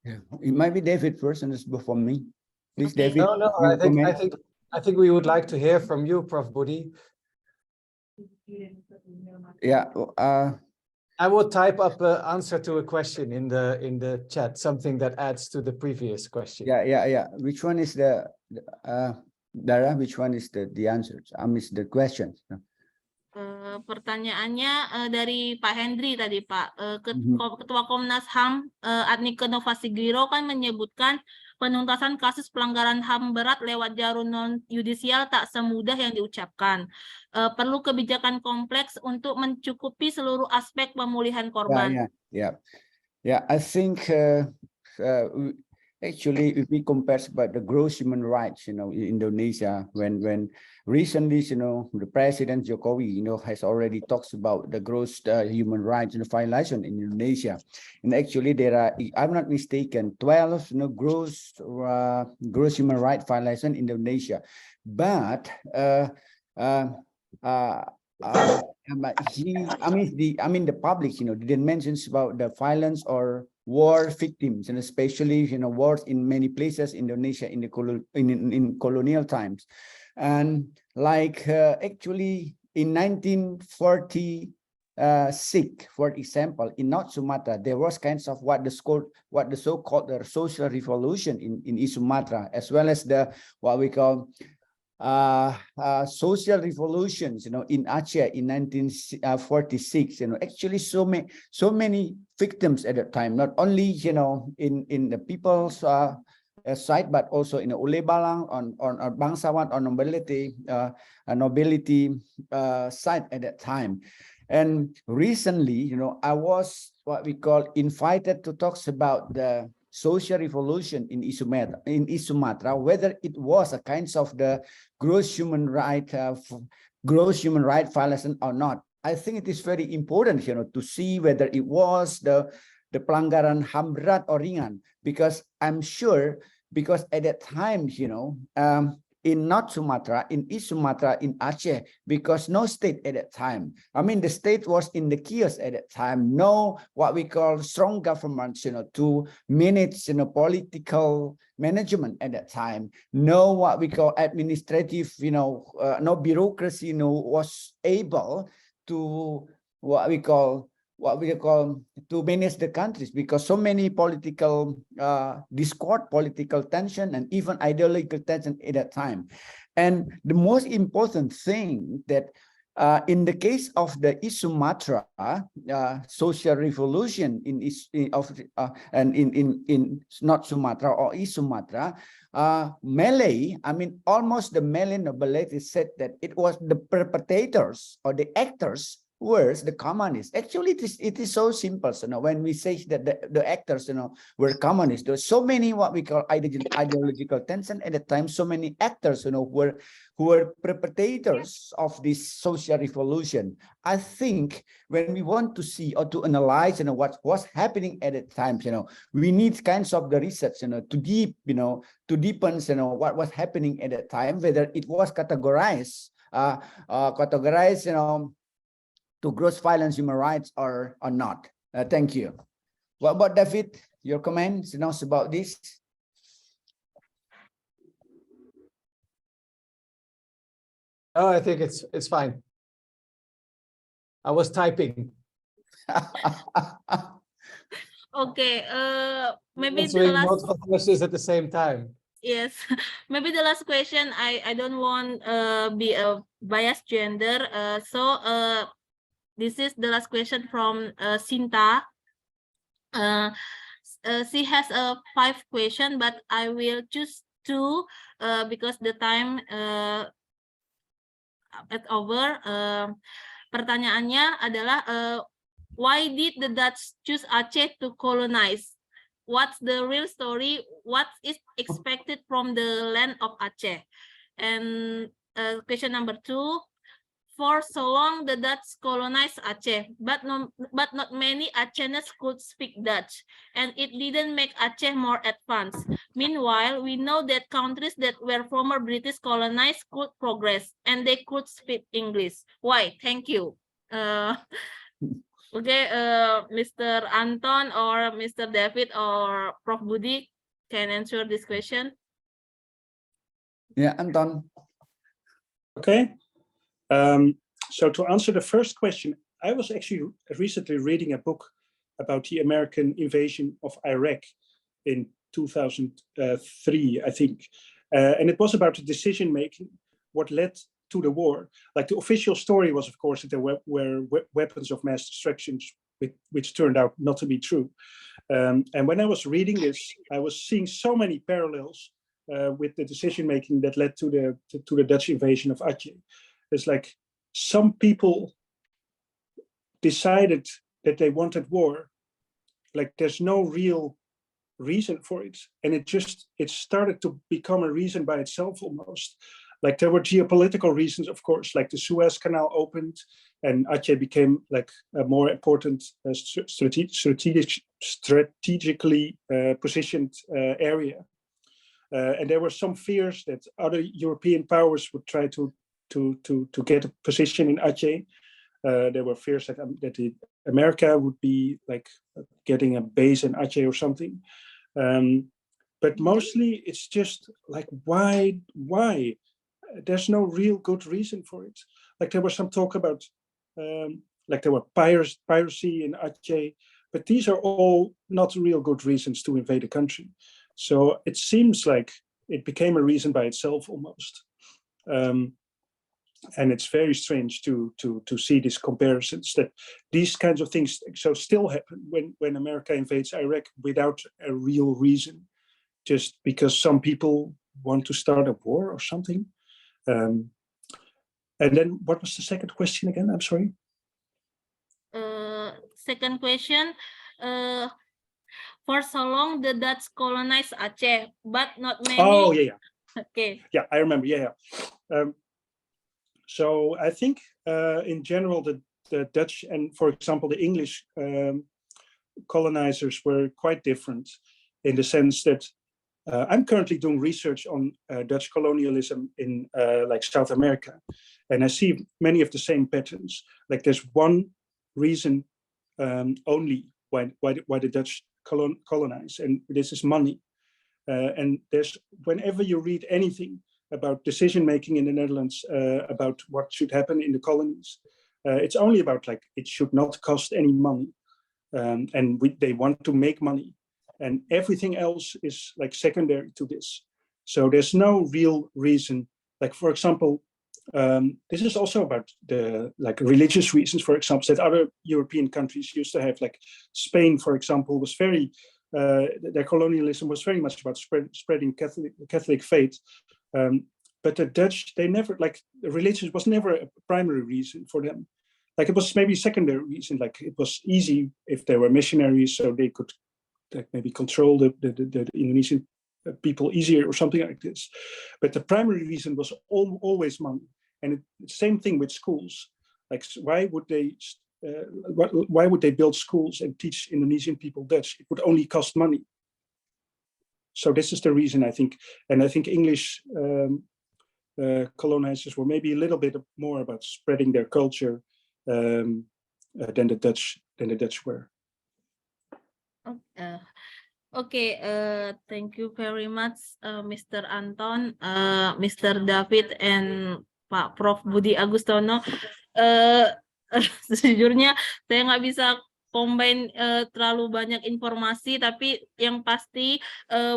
It might be David first, and it's before me. Please, Okay. David. No, I think we would like to hear from you, Prof. Budi. Yeah. I will type up an answer to a question in the chat, something that adds to the previous question. Yeah. Which one is the Dara? Which one is the answers? I miss the questions. Pertanyaannya dari Pak Hendri tadi Pak, Ketua Komnas HAM Adnike Nova Sigiro kan menyebutkan penuntasan kasus pelanggaran HAM berat lewat jalur non yudisial tak semudah yang diucapkan. Perlu kebijakan kompleks untuk mencukupi seluruh aspek pemulihan korban. Yeah. I think actually, if we compare about the gross human rights, in Indonesia, when recently, the President Jokowi, has already talks about the gross human rights violation in Indonesia, and actually there are, if I'm not mistaken, 12 gross human rights violation in Indonesia, but the public, didn't mention about the violence or war victims, and especially, wars in many places, Indonesia in colonial times. And like actually in 1946, for example, in North Sumatra, there was kinds of what the so-called the social revolution in East Sumatra, as well as the what we call social revolutions, in Aceh in 1946. Actually so many victims at that time, not only in the people's side, but also in the Ule Balang, on bangsawan, on nobility side at that time. And recently, I was what we call invited to talk about the social revolution in East Sumatra, whether it was a kind of the gross human right violation or not. I think it is very important, to see whether it was the pelanggaran HAM berat or ringan, because I'm sure, because at that time, in North Sumatra, in East Sumatra, in Aceh, because no state at that time. I mean, the state was in the chaos at that time. No, what we call strong government, to manage, political management at that time. No, what we call administrative, no bureaucracy, was able to what we call to manage the countries, because so many political discord, political tension, and even ideological tension at that time. And the most important thing that in the case of the East Sumatra social revolution in North Sumatra or East Sumatra, Malay, almost the Malay nobility said that it was the perpetrators or the actors worse, the communists. Actually, it is so simple. So now, when we say that the actors, were communists, there's so many what we call ideological tension at the time. So many actors, who were perpetrators of this social revolution. I think when we want to see or to analyze, what was happening at the time, we need kinds of the research, to deepen, what was happening at the time, whether it was categorized, to gross violence, human rights, or not. Thank you. What about David? Your comments about this? Oh, I think it's fine. I was typing. Okay, maybe the Answering last. multiple questions at the same time. Yes, maybe the last question. I don't want be a biased gender. So this is the last question from Sinta. She has 5 questions, but I will choose 2 because the time it's over. Pertanyaannya adalah why did the Dutch choose Aceh to colonize? What's the real story? What is expected from the land of Aceh? And question number 2, for so long the Dutch colonized Aceh, but not many Acehners could speak Dutch, and it didn't make Aceh more advanced. Meanwhile, we know that countries that were former British colonized could progress, and they could speak English. Why? Thank you. Okay, Mr. Anton or Mr. David or Prof. Budi can answer this question. Yeah, Anton. Okay. So to answer the first question, I was actually recently reading a book about the American invasion of Iraq in 2003, I think. And it was about the decision making, what led to the war. Like the official story was, of course, that there were weapons of mass destruction, which turned out not to be true. And when I was reading this, I was seeing so many parallels with the decision making that led to the Dutch invasion of Aceh. It's like some people decided that they wanted war. Like there's no real reason for it, and it started to become a reason by itself almost. Like there were geopolitical reasons, of course, like the Suez Canal opened and Aceh became like a more important strategically positioned area. And there were some fears that other European powers would try to get a position in Aceh. There were fears that America would be like getting a base in Aceh or something. But mostly it's just like, why? There's no real good reason for it. Like there was some talk about, like there were piracy in Aceh, but these are all not real good reasons to invade a country. So it seems like it became a reason by itself almost. And it's very strange to see these comparisons, that these kinds of things still happen when America invades Iraq without a real reason, just because some people want to start a war or something. And then what was the second question again? I'm sorry. Second question. For so long, the Dutch colonized Aceh, but not many. Oh, yeah. Okay. Yeah, I remember. Yeah. So I think in general, the Dutch and, for example, the English colonizers were quite different in the sense that I'm currently doing research on Dutch colonialism in like South America, and I see many of the same patterns. Like there's one reason only why the Dutch colonize, and this is money. And there's, whenever you read anything about decision making in the Netherlands, about what should happen in the colonies, it's only about like it should not cost any money, and they want to make money. And everything else is like secondary to this. So there's no real reason. Like, for example, this is also about the like religious reasons, for example, that other European countries used to have. Like Spain, for example, was very, their colonialism was very much about spreading Catholic faith. But the Dutch, they never, like, religion was never a primary reason for them. like it was maybe secondary reason, like it was easy if they were missionaries, so they could like maybe control the Indonesian people easier or something like this. But the primary reason was always money. And same thing with schools. Like why would they build schools and teach Indonesian people Dutch? It would only cost money. So this is the reason, I think. And I think English colonizers were maybe a little bit more about spreading their culture than the Dutch were. Okay, thank you very much, Mr. Anton, Mr. David, and Pak Prof. Budi Agustono. Sejujurnya saya nggak bisa combine terlalu banyak informasi, tapi yang pasti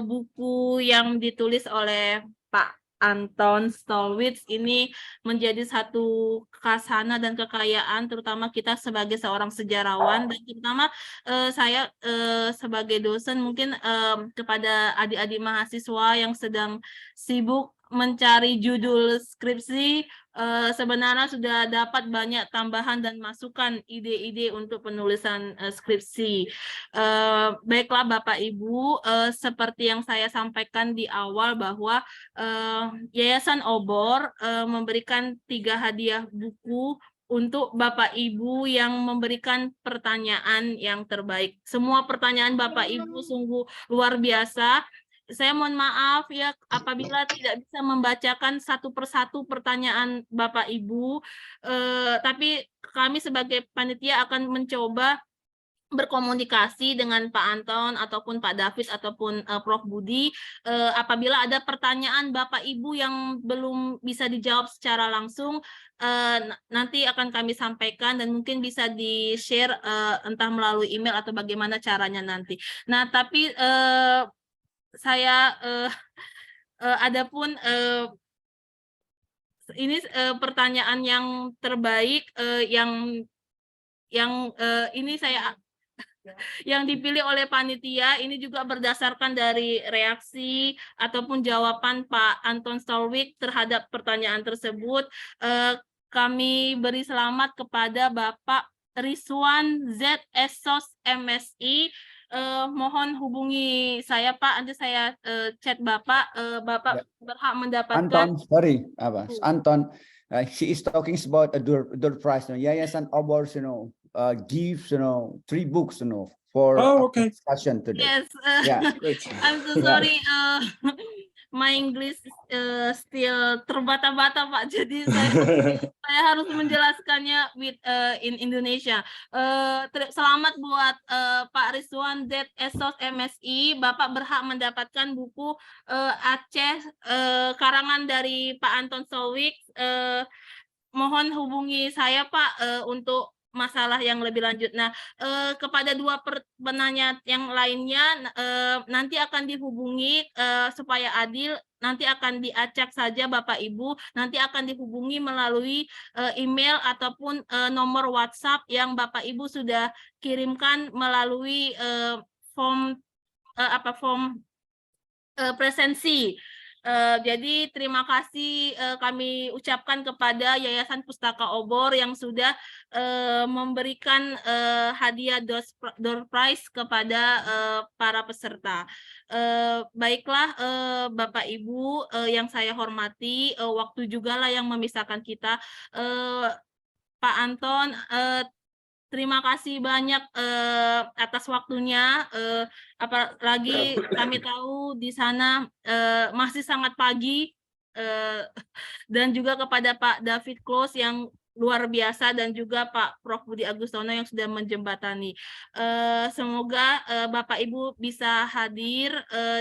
buku yang ditulis oleh Pak Anton Stolwitz ini menjadi satu khasana dan kekayaan, terutama kita sebagai seorang sejarawan, dan terutama saya sebagai dosen mungkin kepada adik-adik mahasiswa yang sedang sibuk mencari judul skripsi, sebenarnya sudah dapat banyak tambahan dan masukan ide-ide untuk penulisan skripsi. Baiklah Bapak Ibu, seperti yang saya sampaikan di awal bahwa Yayasan Obor memberikan 3 hadiah buku untuk Bapak Ibu yang memberikan pertanyaan yang terbaik. Semua pertanyaan Bapak Ibu sungguh luar biasa. Saya mohon maaf ya apabila tidak bisa membacakan satu persatu pertanyaan Bapak Ibu, tapi kami sebagai panitia akan mencoba berkomunikasi dengan Pak Anton ataupun Pak David ataupun Prof. Budi apabila ada pertanyaan Bapak Ibu yang belum bisa dijawab secara langsung, nanti akan kami sampaikan dan mungkin bisa di-share entah melalui email atau bagaimana caranya nanti. Nah, tapi saya adapun ini pertanyaan yang terbaik yang ini saya yang dipilih oleh panitia ini juga berdasarkan dari reaksi ataupun jawaban Pak Anton Stolwitz terhadap pertanyaan tersebut. Kami beri selamat kepada Bapak Rizwan Z. Esos MSI. Mohon hubungi saya Pak, nanti saya chat Bapak. Bapak berhak mendapatkan. Anton, sorry, Anton, she is talking about a door prize. Yayasan Obor, gives 3 books, for discussion today. Yes, yeah. I'm so sorry. My English still terbata-bata Pak, jadi saya harus menjelaskannya in Indonesia. Selamat buat Pak Rizwan Z. Esos MSI, Bapak berhak mendapatkan buku Aceh karangan dari Pak Anton Stolwitz. Mohon hubungi saya Pak untuk masalah yang lebih lanjut. Nah, kepada 2 penanya yang lainnya nanti akan dihubungi supaya adil, nanti akan diacak saja Bapak Ibu, nanti akan dihubungi melalui email ataupun nomor WhatsApp yang Bapak Ibu sudah kirimkan melalui form presensi. Jadi terima kasih kami ucapkan kepada Yayasan Pustaka Obor yang sudah memberikan hadiah door prize kepada para peserta. Baiklah Bapak Ibu yang saya hormati, waktu juga lah yang memisahkan kita. Pak Anton, terima kasih banyak atas waktunya. Apalagi kami tahu di sana masih sangat pagi, dan juga kepada Pak David Close yang luar biasa dan juga Pak Prof. Budi Agustono yang sudah menjembatani. Semoga Bapak Ibu bisa hadir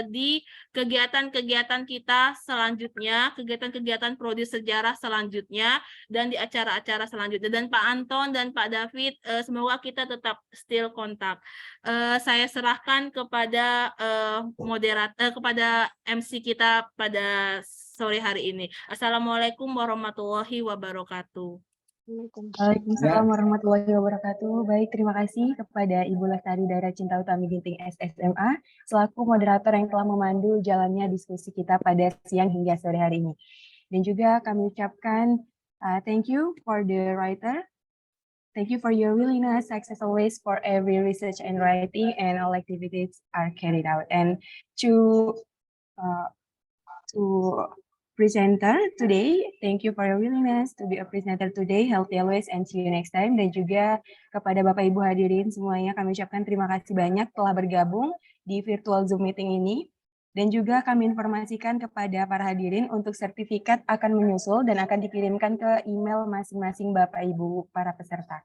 di kegiatan-kegiatan kita selanjutnya, kegiatan-kegiatan prodi sejarah selanjutnya, dan di acara-acara selanjutnya. Dan Pak Anton dan Pak David, semoga kita tetap still kontak. Saya serahkan kepada moderator, kepada MC kita pada sore hari ini. Assalamualaikum warahmatullahi wabarakatuh. Waalaikumsalam warahmatullahi wabarakatuh. Baik, terima kasih kepada Ibu Lestari Dara Cinta Utami Ginting SSMA selaku moderator yang telah memandu jalannya diskusi kita pada siang hingga sore hari ini. Dan juga kami ucapkan thank you for the writer Thank you for your willingness, success always for every research and writing, and all activities are carried out. And to presenter today, thank you for your willingness to be a presenter today. Healthy always and see you next time. Dan juga kepada Bapak Ibu hadirin semuanya kami ucapkan terima kasih banyak telah bergabung di virtual Zoom meeting ini. Dan juga kami informasikan kepada para hadirin untuk sertifikat akan menyusul dan akan dikirimkan ke email masing-masing Bapak Ibu para peserta.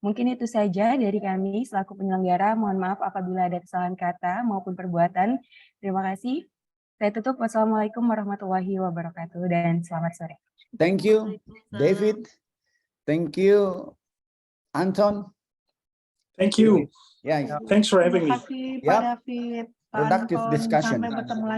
Mungkin itu saja dari kami selaku penyelenggara. Mohon maaf apabila ada kesalahan kata maupun perbuatan. Terima kasih. Saya tutup. Wassalamualaikum warahmatullahi wabarakatuh dan selamat sore. Thank you, David. Thank you, Anton. Thank you. Yeah, Thanks for having Terima me. kasih Pak Yep. David, Pak Productive Anton. discussion. Sampai bertemu lagi.